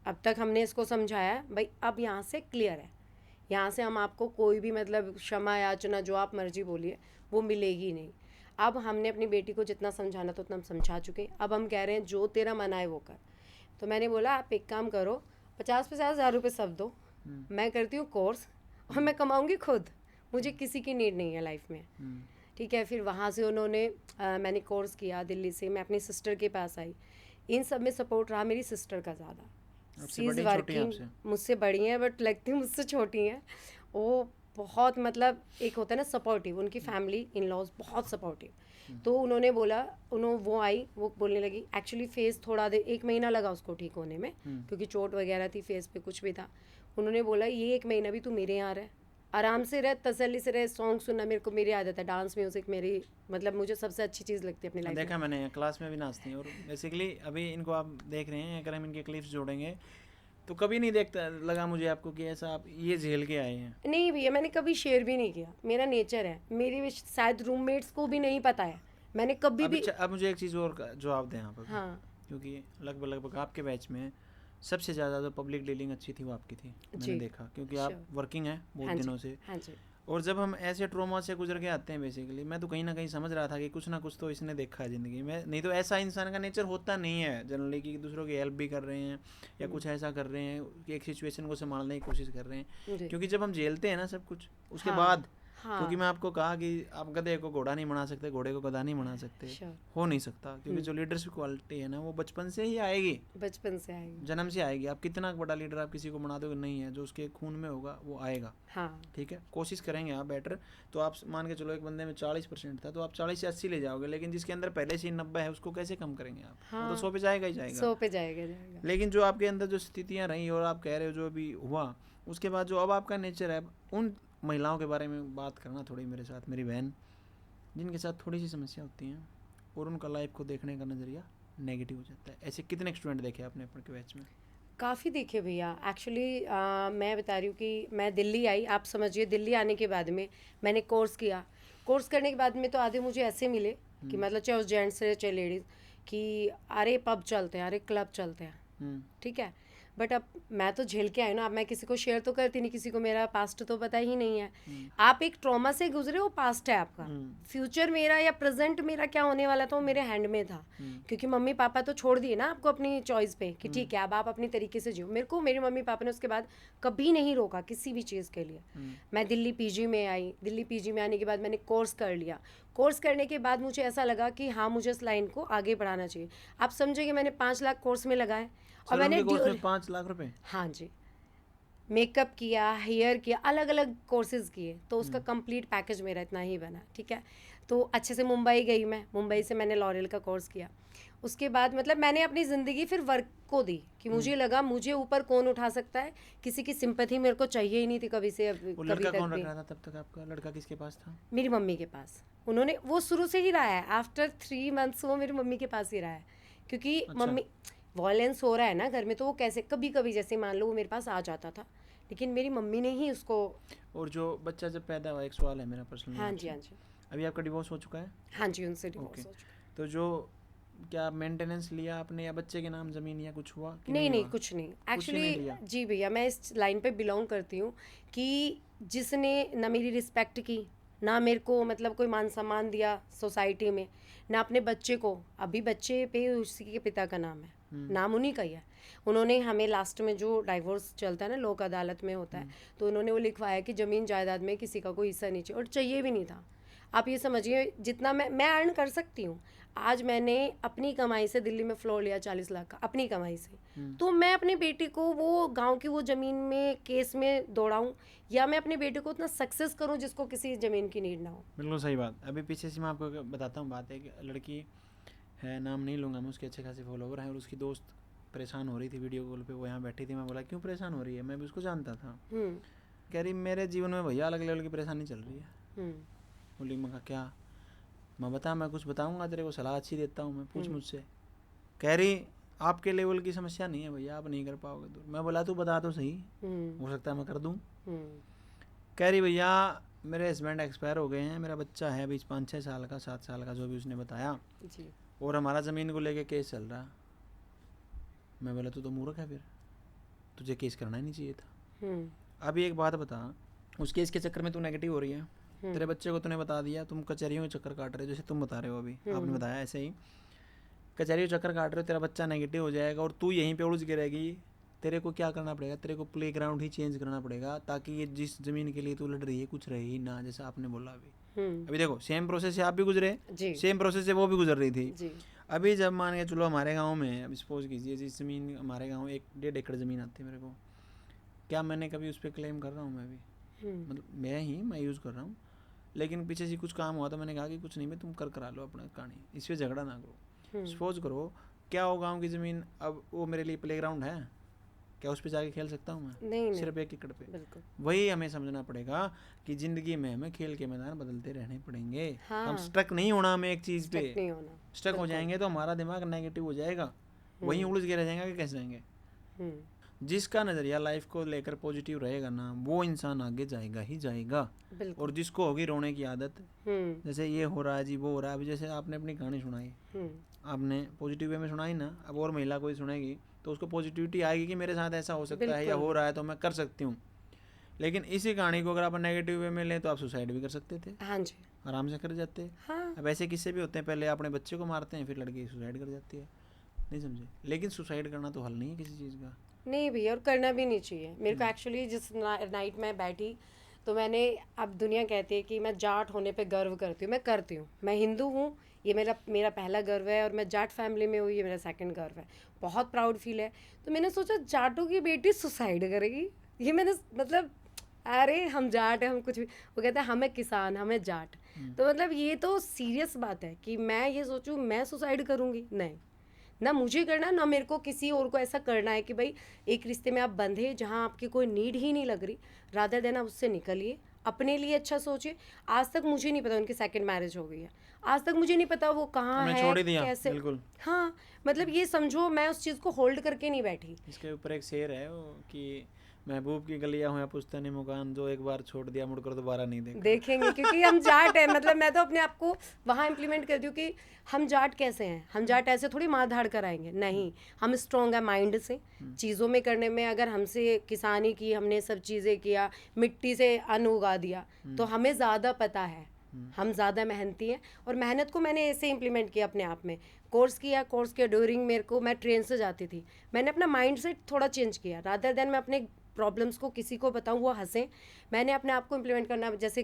अब तक हमने इसको समझाया भाई, अब यहाँ से क्लियर है, यहाँ से हम आपको कोई भी मतलब क्षमा याचना जो आप मर्जी बोलिए वो मिलेगी नहीं। अब हमने अपनी बेटी को जितना समझाना था उतना हम समझा चुके हैं। अब हम कह रहे हैं जो तेरा मन आए वो कर। तो मैंने बोला आप एक काम करो, 50-50 हज़ार रुपये सब दो, मैं करती हूँ कोर्स और मैं कमाऊँगी खुद, मुझे किसी की नीड नहीं है लाइफ में। ठीक है, फिर वहाँ से उन्होंने मैंने कोर्स किया दिल्ली से, मैं अपनी सिस्टर के पास आई। इन सब में सपोर्ट रहा मेरी सिस्टर का ज़्यादा। शी इज़ वर्किंग, मुझसे बड़ी हैं बट लगती मुझसे छोटी हैं। वो बहुत मतलब एक होता है ना सपोर्टिव, उनकी फैमिली इन लॉज बहुत सपोर्टिव। तो उन्होंने बोला, वो आई, वो बोलने लगी। एक्चुअली फेस थोड़ा 1 महीना लगा उसको ठीक होने में, क्योंकि चोट वगैरह थी फेस पे, कुछ भी था। उन्होंने बोला ये 1 महीना भी तू मेरे यहाँ रह, आराम से रह, तसल्ली से रह, सॉन्ग सुनना मेरे को, मेरी आदत है, डांस म्यूजिक मेरी मतलब मुझे सबसे अच्छी चीज़ लगती है अपनी लाइफ में। देखा मैंने क्लास में भी नाचती हैं। और बेसिकली अभी इनको आप देख रहे हैं, अगर हम इनके क्लिप्स जोड़ेंगे तो कभी नहीं देखता लगा मुझे आपको कि ऐसा आप ये झेल के आए हैं। नहीं भैया, मैंने कभी शेयर भी नहीं किया, मेरा नेचर है। मेरी शायद रूममेट्स को भी नहीं पता है, मैंने कभी भी। अब मुझे एक चीज़ और जवाब दें यहाँ पर। हाँ, क्योंकि लगभग आपके बैच में सबसे ज़्यादा जो पब्लिक डीलिंग अच्छी थी वो आपकी थी, मैंने देखा। क्योंकि आप वर्किंग हैं बहुत दिनों से। हाँ जी। और जब हम ऐसे ट्रोमा से गुजर के आते हैं, बेसिकली मैं तो कहीं ना कहीं समझ रहा था कि कुछ ना कुछ तो इसने देखा है ज़िंदगी में, नहीं तो ऐसा इंसान का नेचर होता नहीं है जनरली कि दूसरों की हेल्प भी कर रहे हैं या कुछ ऐसा कर रहे हैं कि एक सिचुएशन को संभालने की कोशिश कर रहे हैं। क्योंकि जब हम झेलते हैं ना सब कुछ, उसके बाद क्योंकि मैं आपको कहा कि आप गधे को घोड़ा नहीं बना सकते, घोड़े को गधा नहीं बना सकते, हो नहीं सकता। क्योंकि जो लीडरशिप क्वालिटी है ना वो बचपन से ही आएगी, बचपन से आएगी, जन्म से आएगी। आप कितना बड़ा लीडर आप किसी को बना दोगे, नहीं है, जो उसके खून में होगा वो आएगा। ठीक है, कोशिश करेंगे आप बेटर। तो आप मान के चलो एक बंदे में 40% था तो आप 40 से 80 ले जाओगे, लेकिन जिसके अंदर पहले से ही 90 है उसको कैसे कम करेंगे आप? वो तो 100 पे जाएगा ही जाएगा, 100 पे जाएगा। लेकिन जो आपके अंदर जो स्थितियाँ रही और आप कह रहे हो जो भी हुआ, उसके बाद जो अब आपका नेचर है, उन महिलाओं के बारे में बात करना थोड़ी मेरे साथ, मेरी बहन जिनके साथ थोड़ी सी समस्या होती हैं और उनका लाइफ को देखने का नज़रिया नेगेटिव हो जाता है। ऐसे कितने स्टूडेंट देखे आपने अपने बैच में? काफ़ी देखे भैया। एक्चुअली मैं बता रही हूँ कि मैं दिल्ली आई, आप समझिए दिल्ली आने के बाद में मैंने कोर्स किया। कोर्स करने के बाद में तो आधे मुझे ऐसे मिले कि मतलब चाहे उस जेंट्स से चाहे लेडीज़, कि अरे पब चलते हैं, अरे क्लब चलते हैं, ठीक है। बट अब मैं तो झेल के आई ना, अब मैं किसी को शेयर तो करती नहीं, किसी को मेरा पास्ट तो पता ही नहीं है। आप एक ट्रॉमा से गुजरे, वो पास्ट है आपका। फ्यूचर मेरा या प्रेजेंट मेरा क्या होने वाला था वो मेरे हैंड में था, क्योंकि मम्मी पापा तो छोड़ दिए ना आपको अपनी चॉइस पे कि ठीक है अब आप अपनी तरीके से जियो। मेरे को मेरे मम्मी पापा ने उसके बाद कभी नहीं रोका किसी भी चीज़ के लिए। मैं दिल्ली पीजी में आई, दिल्ली पीजी में आने के बाद मैंने कोर्स कर लिया। कोर्स करने के बाद मुझे ऐसा लगा कि हाँ मुझे इस लाइन को आगे बढ़ाना चाहिए। आप समझेंगे मैंने 5 लाख कोर्स में लगाए और मैंने 5 लाख रुपए, हाँ जी, मेकअप किया, हेयर किया, अलग अलग कोर्सेज किए, तो उसका कंप्लीट पैकेज मेरा इतना ही बना। ठीक है, तो अच्छे से मुंबई गई मैं, मुंबई से मैंने लॉरियल का कोर्स किया। उसके बाद मतलब मैंने अपनी ज़िंदगी फिर वर्क को दी कि मुझे लगा मुझे ऊपर कौन उठा सकता है, किसी की सिंपैथी मेरे को चाहिए ही नहीं थी कभी से। वो लड़का कौन रख रहा था तब तक आपका? लड़का किसके पास था? मेरी मम्मी के पास। उन्होंने, वो शुरू से ही रहा है, आफ्टर 3 मंथ्स वो मेरी मम्मी के पास ही रहा है, क्योंकि मम्मी वॉयलेंस हो रहा है ना घर में, तो वो कैसे कभी कभी जैसे मान लो वो मेरे पास आ जाता था, लेकिन मेरी मम्मी ने ही उसको। और जो बच्चा जब पैदा हुआ, एक सवाल है मेरा पर्सनल। हाँ जी, हाँ जी। अभी आपका डिवोर्स हो चुका है? हाँ जी, उनसे डिवोर्स हो चुका। तो जो क्या मेंटेनेंस लिया आपने या बच्चे के नाम ज़मीन या कुछ हुआ कि नहीं नहीं, कुछ नहीं एक्चुअली। जी भैया, मैं इस लाइन पे बिलोंग करती हूँ कि जिसने ना मेरी रिस्पेक्ट की, ना मेरे को मतलब कोई मान सम्मान दिया सोसाइटी में, ना अपने बच्चे को, अभी बच्चे पे उसी के पिता का नाम है, नाम उन्हीं का ही है। उन्होंने हमें लास्ट में जो डाइवोर्स चलता है ना, लोक अदालत में होता है, तो उन्होंने वो लिखवाया कि ज़मीन जायदाद में किसी का कोई हिस्सा नहीं चाहिए, और चाहिए भी नहीं था। आप ये समझिए जितना मैं अर्न कर सकती हूँ, आज मैंने अपनी कमाई से दिल्ली में फ्लोर लिया 40 लाख का, अपनी कमाई से, तो मैं अपनी बेटी को वो गांव की वो ज़मीन में केस में दौड़ाऊं, या मैं अपनी बेटी को उतना सक्सेस करूं जिसको किसी ज़मीन की नीड ना हो। बिल्कुल सही बात। अभी पीछे से मैं आपको बताता हूँ बात है कि लड़की है, नाम नहीं लूँगा मैं, उसके अच्छे खासे फॉलोवर हैं, और उसकी दोस्त परेशान हो रही थी वीडियो कॉल पे, वो यहाँ बैठी थी। मैं बोला क्यों परेशान हो रही है? मैं भी उसको जानता था। कह रही मेरे जीवन में भैया अलग लेवल की परेशानी चल रही है। बोली मैं कहा क्या? मैं बता, मैं कुछ बताऊंगा तेरे को, सलाह अच्छी देता हूँ मैं, पूछ मुझसे। कह रही आपके लेवल की समस्या नहीं है भैया, आप नहीं कर पाओगे दूर। मैं बोला तू बता तो सही, हो सकता है मैं कर दूँ। कह रही भैया मेरे हस्बैंड एक्सपायर हो गए हैं, मेरा बच्चा है अभी 5-6 साल का, 7 साल का, जो भी उसने बताया जी, और हमारा ज़मीन को लेके केस चल रहा। मैं बोला तू तो मूर्ख है, फिर तुझे केस करना ही नहीं चाहिए था। अभी एक बात बता, उस केस के चक्कर में तू नेगेटिव हो रही है, तेरे बच्चे को तूने बता दिया, तुम कचहरियों में चक्कर काट रहे हो, जैसे तुम बता रहे हो अभी, आपने बताया ऐसे ही कचहरियों चक्कर काट रहे हो, तेरा बच्चा नेगेटिव हो जाएगा और तू यहीं पे उलझ के रहेगी। तेरे को क्या करना पड़ेगा, तेरे को प्लेग्राउंड ही चेंज करना पड़ेगा, ताकि ये जिस ज़मीन के लिए तू लड़ रही है कुछ रहे ही ना, जैसा आपने बोला अभी। अभी देखो सेम प्रोसेस से आप भी गुजरे, सेम प्रोसेस से वो भी गुजर रही थी जी। अभी जब मान के चलो हमारे गांव में, अब सपोज कीजिए जिस ज़मीन हमारे गांव 1-1.5 एकड़ ज़मीन आती है मेरे को, क्या मैंने कभी उस पर क्लेम कर रहा हूँ मैं भी, मतलब मैं यूज़ कर रहा हूँ, लेकिन पीछे से कुछ काम हुआ तो मैंने कहा कि कुछ नहीं, मैं तुम करा लो अपना कहानी, इस पर झगड़ा ना करो। सपोज करो क्या हो गांव की ज़मीन, अब वो मेरे लिए प्लेग्राउंड है, क्या उस पर जाके खेल सकता हूँ मैं? नहीं, सिर्फ 1 एकड़ पे। बिल्कुल। वही हमें समझना पड़ेगा कि ज़िंदगी में हमें खेल के मैदान बदलते रहने पड़ेंगे। हाँ, हम स्टक नहीं होना, हमें एक चीज़ पे नहीं होना। स्टक हो जाएंगे तो हमारा दिमाग नेगेटिव हो जाएगा, वहीं उलझ के रह जाएगा कि कैसे जाएंगे। जिसका नज़रिया लाइफ को लेकर पॉजिटिव रहेगा ना, वो इंसान आगे जाएगा ही जाएगा। और जिसको होगी रोने की आदत, जैसे ये हो रहा है जी, वो हो रहा है, अभी जैसे आपने अपनी कहानी सुनाई, आपने पॉजिटिव वे में सुनाई ना, अब और महिला कोई सुनेगी तो उसको पॉजिटिविटी आएगी कि मेरे साथ ऐसा हो सकता है या हो रहा है तो मैं कर सकती हूँ। लेकिन इसी कहानी को अगर आप नेगेटिव वे में लें तो आप सुसाइड भी कर सकते थे। हाँ जी, आराम से कर जाते। हाँ। अब ऐसे किस्से भी होते हैं, पहले अपने बच्चे को मारते हैं, फिर लड़की सुसाइड कर जाती है, नहीं समझे? लेकिन सुसाइड करना तो हल नहीं है किसी चीज़ का। नहीं भैया, और करना भी नहीं चाहिए। मेरे को एक्चुअली जिस नाइट में बैठी तो मैंने, अब दुनिया कहती है कि मैं जाट होने पे गर्व करती हूँ, मैं करती हूँ। मैं हिंदू हूँ, ये मेरा पहला गर्व है, और मैं जाट फैमिली में हूँ, ये मेरा सेकंड गर्व है। बहुत प्राउड फील है। तो मैंने सोचा जाटों की बेटी सुसाइड करेगी, ये मैंने मतलब, अरे हम जाट हैं, हम कुछ भी, वो कहते हैं हमें किसान, हमें जाट। तो मतलब ये तो सीरियस बात है कि मैं ये सोचूं मैं सुसाइड करूँगी, नहीं, ना मुझे करना, ना मेरे को किसी और को ऐसा करना है कि भाई एक रिश्ते में आप बंधे जहाँ आपकी कोई नीड ही नहीं लग रही, रादर देन आप उससे निकलिए, अपने लिए अच्छा सोचिए। आज तक मुझे नहीं पता उनकी सेकंड मैरिज हो गई है, आज तक मुझे नहीं पता वो कहाँ है, कैसे। बिल्कुल। हाँ, मतलब ये समझो मैं उस चीज़ को होल्ड करके नहीं बैठी। इसके ऊपर एक शेर है वो कि महबूब की गलियां हुआ पुश्तैनी मुकान, जो एक बार छोड़ दिया मुड़कर दोबारा नहीं देखेंगे, क्योंकि हम जाट हैं। मतलब मैं तो अपने आप को वहाँ इम्प्लीमेंट करती हूँ कि हम जाट कैसे हैं, हम जाट ऐसे थोड़ी मार धाड़ कर आएंगे, नहीं, हम स्ट्रॉन्ग है माइंड से, चीज़ों में करने में। अगर हमसे किसानी की, हमने सब चीज़ें किया, मिट्टी से अन्न उगा दिया, तो हमें ज़्यादा पता है, हम ज़्यादा मेहनती हैं। और मेहनत को मैंने ऐसे इम्प्लीमेंट किया अपने आप में। कोर्स किया, कोर्स के ड्यूरिंग मेरे को, मैं ट्रेन से जाती थी, मैंने अपना माइंड सेट थोड़ा चेंज किया, रादर देन मैं अपने प्रॉब्लम्स को किसी को बताऊं वो हंसें, मैंने अपने आप को इम्प्लीमेंट करना। जैसे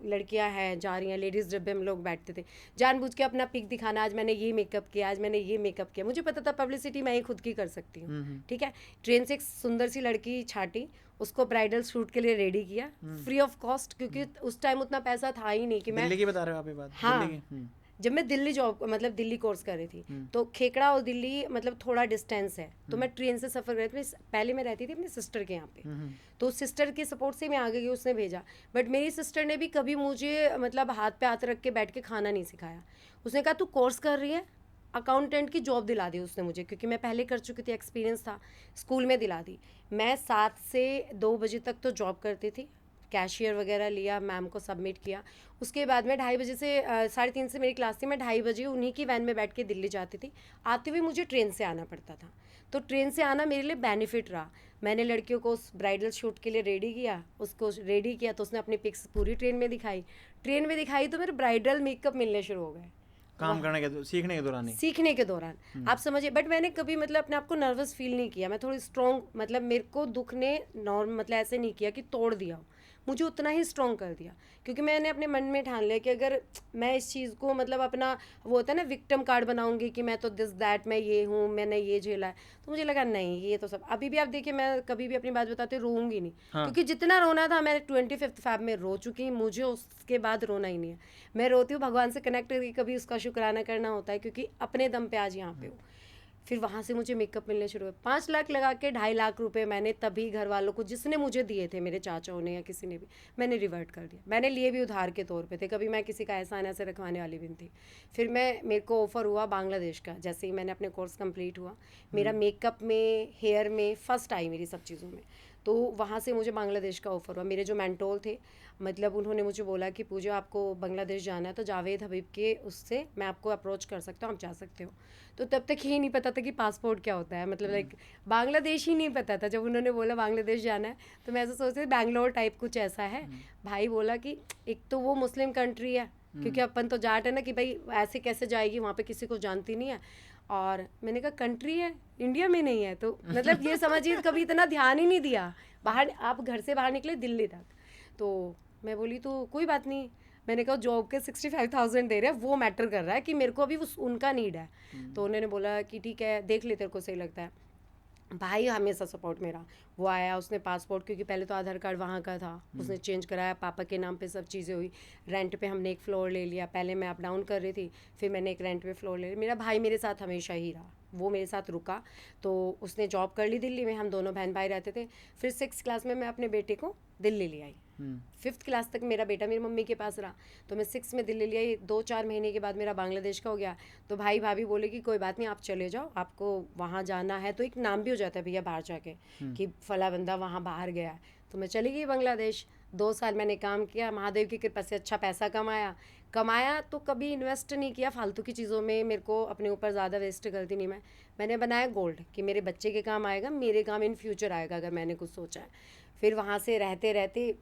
लड़कियां हैं जा रही हैं, लेडीज़ डब्बे में लोग बैठते थे, जानबूझ के अपना पिक दिखाना, आज मैंने ये मेकअप किया, आज मैंने ये मेकअप किया। मुझे पता था पब्लिसिटी मैं ही खुद की कर सकती हूँ, ठीक है। ट्रेन से एक सुंदर सी लड़की छाटी, उसको ब्राइडल शूट के लिए रेडी किया फ्री ऑफ कॉस्ट, क्योंकि उस टाइम उतना पैसा था ही नहीं कि मैं, दिल्ली की बता रहे हो आप ये बात? हाँ, जब मैं दिल्ली जॉब, मतलब दिल्ली कोर्स कर रही थी, तो खेकड़ा और दिल्ली मतलब थोड़ा डिस्टेंस है, तो मैं ट्रेन से सफ़र कर रही थी। पहले मैं रहती थी अपनी सिस्टर के यहाँ पे, तो सिस्टर के सपोर्ट से मैं आ गई, उसने भेजा। बट मेरी सिस्टर ने भी कभी मुझे मतलब हाथ पे हाथ रख के बैठ के खाना नहीं सिखाया। उसने कहा तू कोर्स कर रही है, अकाउंटेंट की जॉब दिला दी उसने मुझे, क्योंकि मैं पहले कर चुकी थी, एक्सपीरियंस था, स्कूल में दिला दी। मैं 7 से 2 बजे तक तो जॉब करती थी, कैशियर वगैरह लिया, मैम को सबमिट किया। उसके बाद में 2:30 बजे से 3:30 से मेरी क्लास थी, मैं 2:30 बजे उन्हीं की वैन में बैठ के दिल्ली जाती थी। आते हुए मुझे ट्रेन से आना पड़ता था, तो ट्रेन से आना मेरे लिए बेनिफिट रहा। मैंने लड़कियों को उस ब्राइडल शूट के लिए रेडी किया, उसको रेडी किया तो उसने अपनी पिक्स पूरी ट्रेन में दिखाई, तो मेरे ब्राइडल मेकअप मिलने शुरू हो गए काम करने के, सीखने के दौरान आप समझिए। बट मैंने कभी मतलब अपने आप को नर्वस फील नहीं किया, मैं थोड़ी स्ट्रॉन्ग, मतलब मेरे को दुख ने नॉर्म मतलब ऐसे नहीं किया कि तोड़ दिया, मुझे उतना ही स्ट्रॉन्ग कर दिया, क्योंकि मैंने अपने मन में ठान लिया कि अगर मैं इस चीज़ को मतलब अपना, वो होता है ना विक्टिम कार्ड बनाऊंगी कि मैं तो दिस दैट, मैं ये हूँ, मैंने ये झेला है, तो मुझे लगा नहीं, ये तो सब। अभी भी आप देखिए, मैं कभी भी अपनी बात बताते रोऊंगी नहीं, क्योंकि जितना रोना था मैं 25 फेब में रो चुकी, मुझे उसके बाद रोना ही नहीं है। मैं रोती हूँ भगवान से कनेक्ट करके, कभी उसका शुक्राना करना होता है, क्योंकि अपने दम पे आज यहाँ पे हूँ। फिर वहाँ से मुझे मेकअप मिलने शुरू हुए, 5 लाख लगा के 2.5 लाख रुपए मैंने तभी घर वालों को, जिसने मुझे दिए थे, मेरे चाचाओं ने या किसी ने भी, मैंने रिवर्ट कर दिया। मैंने लिए भी उधार के तौर पे थे, कभी मैं किसी का एहसान ऐसे रखवाने वाली भी नहीं थी। फिर मेरे को ऑफ़र हुआ बांग्लादेश का, जैसे ही मैंने अपने कोर्स कंप्लीट हुआ, मेरा मेकअप में, हेयर में फर्स्ट आई मेरी सब चीज़ों में, तो वहाँ से मुझे बांग्लादेश का ऑफ़र हुआ। मेरे जो मेंटोर थे, मतलब उन्होंने मुझे बोला कि पूजा आपको बांग्लादेश जाना है तो जावेद हबीब के उससे मैं आपको अप्रोच कर सकता हूँ, आप जा सकते हो। तो तब तक ये नहीं पता था कि पासपोर्ट क्या होता है, मतलब लाइक बांग्लादेश ही नहीं पता था। जब उन्होंने बोला बांग्लादेश जाना है तो मैं ऐसा सोचती थी बैंगलोर टाइप कुछ ऐसा है। भाई बोला कि एक तो वो मुस्लिम कंट्री है, क्योंकि अपन तो जाट है ना कि भाई ऐसे कैसे जाएगी, वहाँ पे किसी को जानती नहीं है। और मैंने कहा कंट्री है, इंडिया में नहीं है। तो मतलब ये समझिए कभी इतना ध्यान ही नहीं दिया। बाहर आप घर से बाहर निकले दिल्ली तक, तो मैं बोली तो कोई बात नहीं। मैंने कहा जॉब के 65,000 दे रहे हैं, वो मैटर कर रहा है कि मेरे को अभी उनका नीड है। तो उन्होंने बोला कि ठीक है देख ले, तेरे को सही लगता है। भाई हमेशा सपोर्ट मेरा। वो आया, उसने पासपोर्ट, क्योंकि पहले तो आधार कार्ड वहाँ का था, उसने चेंज कराया, पापा के नाम पे सब चीज़ें हुई। रेंट पे हमने एक फ्लोर ले लिया। पहले मैं अप डाउन कर रही थी, फिर मैंने एक रेंट पे फ्लोर ले लिया। मेरा भाई मेरे साथ हमेशा ही रहा, वो मेरे साथ रुका। तो उसने जॉब कर ली दिल्ली में, हम दोनों बहन भाई रहते थे। फिर 6th क्लास में मैं अपने बेटे को दिल्ली ले आई। 5th क्लास तक मेरा बेटा मेरी मम्मी के पास रहा। तो मैं 6 में दिल्ली ले आई। 2-4 महीने के बाद मेरा बांग्लादेश का हो गया। तो भाई भाभी बोले कि कोई बात नहीं, आप चले जाओ, आपको वहाँ जाना है तो एक नाम भी हो जाता है भैया बाहर जाके कि फला बंदा वहाँ बाहर गया है। तो मैं चली गई बांग्लादेश। 2 साल मैंने काम किया, महादेव की कृपा से अच्छा पैसा कमाया तो कभी इन्वेस्ट नहीं किया फालतू की चीज़ों में। मेरे को अपने ऊपर ज़्यादा वेस्ट करती नहीं। मैंने बनाया गोल्ड कि मेरे बच्चे के काम आएगा, मेरे काम इन फ्यूचर आएगा अगर मैंने कुछ सोचा है। फिर वहाँ से रहते रहते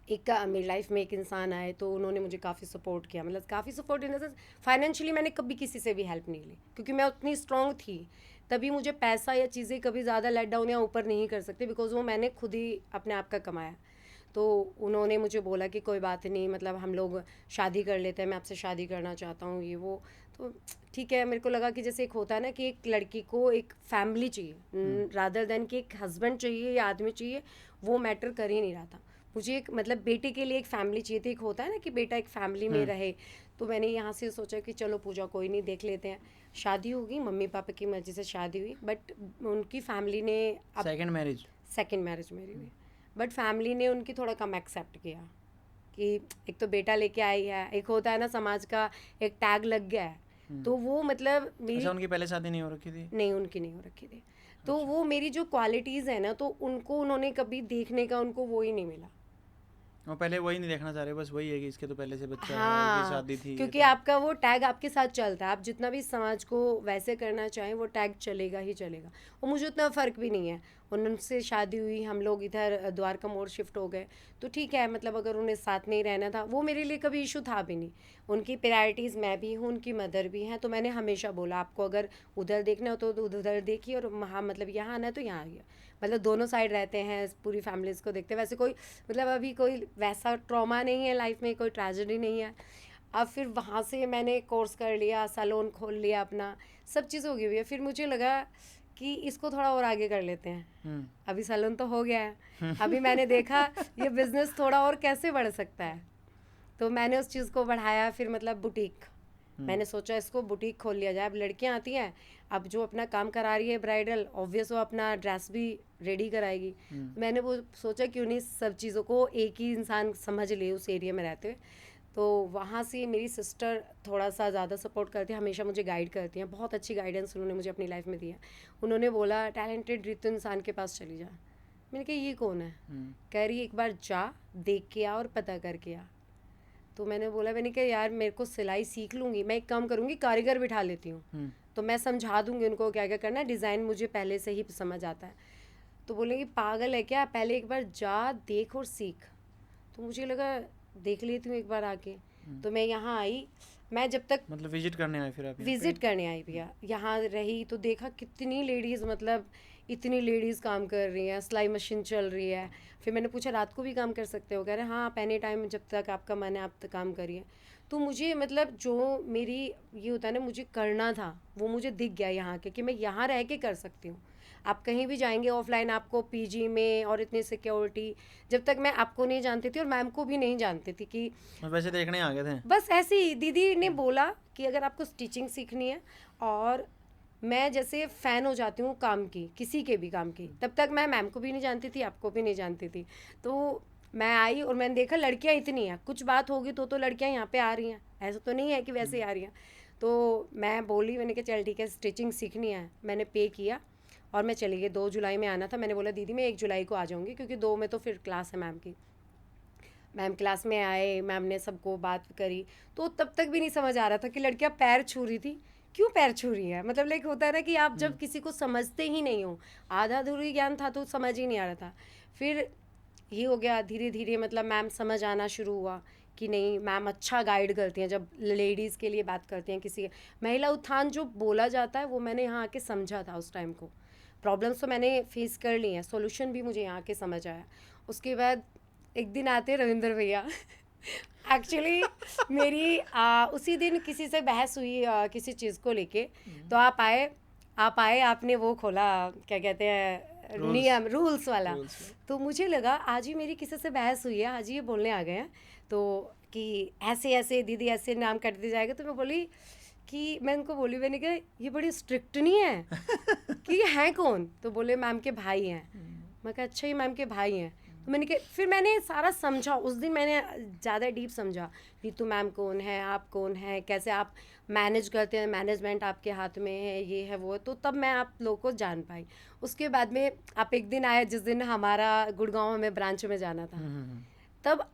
एक मेरी लाइफ में एक इंसान आए तो उन्होंने मुझे काफ़ी सपोर्ट किया। मतलब काफ़ी support in the sense financially मैंने कभी किसी से भी हेल्प नहीं ली, क्योंकि मैं उतनी स्ट्रॉन्ग थी। तभी मुझे पैसा या चीज़ें कभी ज़्यादा लेट डाउन या ऊपर नहीं कर सकती, बिकॉज वो मैंने खुद ही अपने आप का कमाया। तो उन्होंने मुझे बोला कि कोई बात नहीं, मतलब हम लोग शादी कर लेते हैं, मैं आपसे शादी करना चाहता हूँ, ये वो। तो ठीक है, मेरे को लगा कि जैसे एक होता है ना कि एक लड़की को एक फैमिली चाहिए रादर देन कि एक हस्बैंड चाहिए या आदमी चाहिए, वो मैटर कर ही नहीं रहा था। मुझे एक मतलब बेटे के लिए एक फैमिली चाहिए थी। एक होता है ना कि बेटा एक फैमिली में रहे। तो मैंने यहाँ से सोचा कि चलो पूजा कोई नहीं, देख लेते हैं। शादी होगी, मम्मी पापा की मर्जी से शादी हुई, बट उनकी फैमिली ने सेकंड मैरिज मेरी हुई, बट फैमिली ने उनकी थोड़ा कम एक्सेप्ट किया कि एक तो बेटा लेके आई है, एक होता है ना समाज का एक टैग लग गया है। तो वो मतलब मेरी अच्छा, उनकी पहले शादी नहीं हो रखी थी? नहीं, उनकी नहीं हो रखी थी। तो वो मेरी जो क्वालिटीज़ है ना, तो उनको उन्होंने कभी देखने का उनको वो ही नहीं मिला। वो पहले वही नहीं देखना चाह रहे, बस वही है कि इसके तो पहले से बच्चा है, हाँ, इसकी शादी थी, क्योंकि तो आपका वो टैग आपके साथ चलता है। आप जितना भी समाज को वैसे करना चाहें, वो टैग चलेगा ही चलेगा। और मुझे उतना फ़र्क भी नहीं है। उनसे शादी हुई, हम लोग इधर द्वारका मोड़ शिफ्ट हो गए, तो ठीक है। मतलब अगर उन्हें साथ नहीं रहना था, वो मेरे लिए कभी इशू था भी नहीं। उनकी प्रायोरिटीज़ मैं भी हूँ, उनकी मदर भी हैं। तो मैंने हमेशा बोला आपको अगर उधर देखना हो तो उधर देखिए, और वहाँ मतलब यहाँ आना है तो यहाँ आइए। मतलब दोनों साइड रहते हैं, पूरी फैमिलीज़ को देखते हैं। वैसे कोई मतलब अभी कोई वैसा ट्रॉमा नहीं है लाइफ में, कोई ट्रेजेडी नहीं है। अब फिर वहाँ से मैंने कोर्स कर लिया, सैलून खोल लिया अपना, सब चीज़ हो गई हुई है। फिर मुझे लगा कि इसको थोड़ा और आगे कर लेते हैं। अभी सैलून तो हो गया है, अभी मैंने देखा ये बिज़नेस थोड़ा और कैसे बढ़ सकता है, तो मैंने उस चीज़ को बढ़ाया। फिर मतलब बुटीक, मैंने सोचा इसको बुटीक खोल लिया जाए। अब लड़कियां आती हैं, अब जो अपना काम करा रही है ब्राइडल, ऑब्वियस वो अपना ड्रेस भी रेडी कराएगी। मैंने वो सोचा क्यों नहीं सब चीज़ों को एक ही इंसान समझ ले उस एरिया में रहते हुए। तो वहाँ से मेरी सिस्टर थोड़ा सा ज़्यादा सपोर्ट करती है, हमेशा मुझे गाइड करती हैं। बहुत अच्छी गाइडेंस उन्होंने मुझे अपनी लाइफ में दी है। उन्होंने बोला टैलेंटेड रितु इंसान के पास चली जा। मैंने कहा ये कौन है? कह रही एक बार जा, देख के आ और पता करके आ। तो मैंने कहा यार मेरे को सिलाई सीख लूँगी, मैं एक काम करूँगी कारीगर बिठा लेती हूँ, तो मैं समझा दूँगी उनको क्या क्या करना है, डिज़ाइन मुझे पहले से ही समझ आता है। तो बोलेंगे पागल है क्या, पहले एक बार जा, देख और सीख। तो मुझे लगा देख लेती हूँ एक बार आके। तो मैं यहाँ आई, मैं जब तक मतलब विजिट करने आए फिर आप? विजिट करने आई भैया, यहाँ रही तो देखा कितनी लेडीज़, मतलब इतनी लेडीज़ काम कर रही हैं, सिलाई मशीन चल रही है। फिर मैंने पूछा रात को भी काम कर सकते हो? कह रहे हाँ, आप एनी टाइम जब तक आपका मन है आप तक काम करिए। तो मुझे मतलब जो मेरी ये होता है ना मुझे करना था, वो मुझे दिख गया यहाँ के कि मैं यहाँ रह के कर सकती हूँ। आप कहीं भी जाएंगे ऑफलाइन, आपको पीजी में और इतनी सिक्योरिटी, जब तक मैं आपको नहीं जानती थी और मैम को भी नहीं जानती थी कि वैसे देखने आ गए थे, बस ऐसे ही दीदी ने बोला कि अगर आपको स्टिचिंग सीखनी है, और मैं जैसे फ़ैन हो जाती हूँ काम की, किसी के भी काम की। तब तक मैं मैम को भी नहीं जानती थी, आपको भी नहीं जानती थी। तो मैं आई और मैंने देखा लड़कियाँ इतनी हैं, कुछ बात होगी तो लड़कियाँ यहाँ पे आ रही हैं, ऐसा तो नहीं है कि वैसे ही आ रही हैं। तो मैं बोली, मैंने कहा चल ठीक है स्टिचिंग सीखनी है। मैंने पे किया और मैं चली गई। 2 जुलाई में आना था, मैंने बोला दीदी मैं 1 जुलाई को आ जाऊँगी, क्योंकि 2 में तो फिर क्लास है मैम की। मैम क्लास में आए, मैम ने सबको बात करी, तो तब तक भी नहीं समझ आ रहा था कि लड़कियां पैर छू रही थी। क्यों पैर छू रही है, मतलब लाइक होता है ना कि आप जब किसी को समझते ही नहीं हो, आधा अधूरी ज्ञान था तो समझ ही नहीं आ रहा था। फिर ये हो गया धीरे धीरे, मतलब मैम समझ आना शुरू हुआ कि नहीं मैम अच्छा गाइड करती हैं, जब लेडीज़ के लिए बात करती हैं, किसी महिला उत्थान जो बोला जाता है वो मैंने यहाँ आके समझा था उस टाइम को। प्रॉब्लम्स तो मैंने फेस कर ली हैं, सॉल्यूशन भी मुझे यहाँ के समझ आया। उसके बाद एक दिन आते रविंद्र भैया एक्चुअली मेरी उसी दिन किसी से बहस हुई किसी चीज़ को लेके, तो आप आए आपने वो खोला, क्या कहते हैं, नियम रूल्स वाला। तो मुझे लगा आज ही मेरी किसी से बहस हुई है, आज ही ये बोलने आ गए हैं, तो कि ऐसे ऐसे दीदी ऐसे नाम कट दिया जाएगा। तो मैं बोली कि मैं उनको बोली, मैंने कहा ये बड़ी स्ट्रिक्ट नहीं है कि ये हैं कौन, तो बोले मैम के भाई हैं। मैं कहा अच्छा ये मैम के भाई हैं। तो मैंने कहा, फिर मैंने सारा समझा, उस दिन मैंने ज़्यादा डीप समझा, नीतू मैम कौन है, आप कौन है, कैसे आप मैनेज करते हैं, मैनेजमेंट आपके हाथ में है, ये है वो है, तो तब मैं आप लोगों को जान पाई। उसके बाद में आप एक दिन आए जिस दिन हमारा गुड़गांव में ब्रांच में जाना था, तब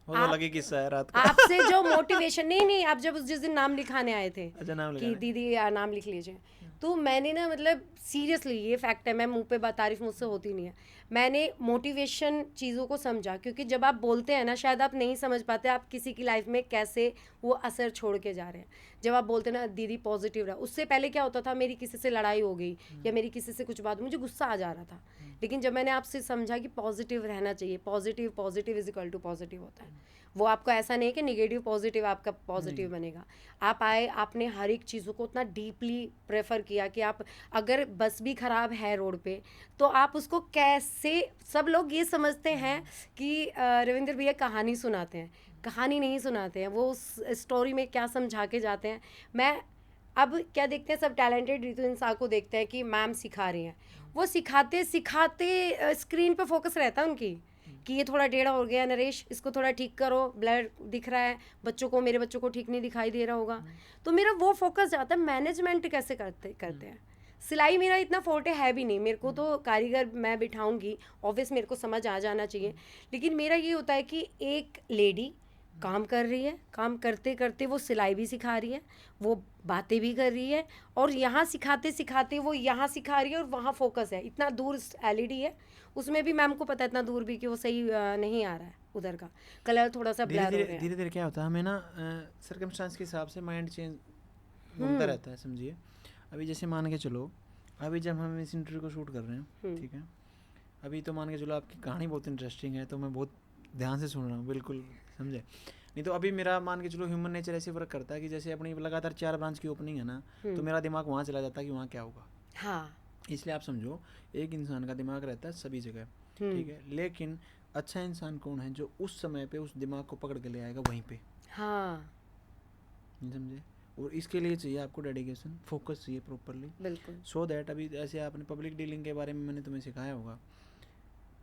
वो तो अलग ही किस्सा है रात का। आपसे जो मोटिवेशन नहीं आप जब जिस दिन नाम लिखाने आए थे, अच्छा नाम कि दीदी नाम लिख लीजिए, तो मैंने ना मतलब सीरियसली ये फैक्ट है, मैं मुंह पे तारीफ मुझसे होती नहीं है, मैंने मोटिवेशन चीज़ों को समझा, क्योंकि जब आप बोलते हैं ना शायद आप नहीं समझ पाते आप किसी की लाइफ में कैसे वो असर छोड़ के जा रहे हैं। जब आप बोलते हैं ना दीदी पॉजिटिव रहा, उससे पहले क्या होता था, मेरी किसी से लड़ाई हो गई या मेरी किसी से कुछ बात, मुझे गुस्सा आ जा रहा था, लेकिन जब मैंने आपसे समझा कि पॉजिटिव रहना चाहिए, positive is equal to positive होता है, वो आपको ऐसा नहीं कि निगेटिव पॉजिटिव आपका पॉजिटिव बनेगा। आप आए, आपने हर एक चीज़ों को उतना डीपली प्रेफर किया कि आप अगर बस भी ख़राब है रोड पे तो आप उसको कैसे, सब लोग ये समझते हैं कि रविंद्र भैया कहानी सुनाते हैं, कहानी नहीं सुनाते हैं, वो उस स्टोरी में क्या समझा के जाते हैं। मैं अब क्या देखते हैं, सब टैलेंटेड रितु इंसान को देखते हैं कि मैम सिखा रही हैं, वो सिखाते सिखाते स्क्रीन पे फोकस रहता है उनकी कि ये थोड़ा टेढ़ा हो गया नरेश, इसको थोड़ा ठीक करो, ब्लर दिख रहा है बच्चों को, मेरे बच्चों को ठीक नहीं दिखाई दे रहा होगा, तो मेरा वो फोकस जाता है मैनेजमेंट कैसे करते हैं। सिलाई मेरा इतना फोर्टे है भी नहीं, मेरे को तो कारीगर मैं बिठाऊंगी, ऑब्वियस मेरे को समझ आ जाना चाहिए, लेकिन मेरा ये होता है कि एक लेडी काम कर रही है, काम करते करते वो सिलाई भी सिखा रही है, वो बातें भी कर रही है, और यहाँ सिखाते सिखाते वो यहाँ सिखा रही है और वहाँ फोकस है, इतना दूर एलईडी है, उसमें भी मैम को पता है इतना दूर भी कि वो सही नहीं आ रहा है, उधर का कलर थोड़ा सा ब्लर हो रहा है। धीरे धीरे क्या होता है, हमें ना सर्कमस्टांस के हिसाब से माइंड चेंज होता रहता है, समझिए। अभी जैसे मान के चलो, अभी जब हम इस इंटरव्यू को शूट कर रहे हैं, ठीक है, अभी तो मान के चलो आपकी कहानी बहुत इंटरेस्टिंग है तो मैं बहुत ध्यान से सुन रहा हूँ, बिल्कुल समझे। नहीं तो अभी मेरा मान के चलो ह्यूमन नेचर ऐसे वर्क करता है कि जैसे अपनी लगातार 4 ब्रांच की ओपनिंग है ना, तो मेरा दिमाग वहाँ चला जाता है कि वहाँ क्या होगा। हाँ, इसलिए आप समझो एक इंसान का दिमाग रहता है सभी जगह, ठीक है, लेकिन अच्छा इंसान कौन है, जो उस समय पे उस दिमाग को पकड़ के ले आएगा वहीं पे। हाँ, समझे। और इसके लिए चाहिए आपको डेडिकेशन, फोकस चाहिए प्रॉपरली, बिल्कुल। सो दैट अभी ऐसे आपने पब्लिक डीलिंग के बारे में मैंने तुम्हें सिखाया होगा।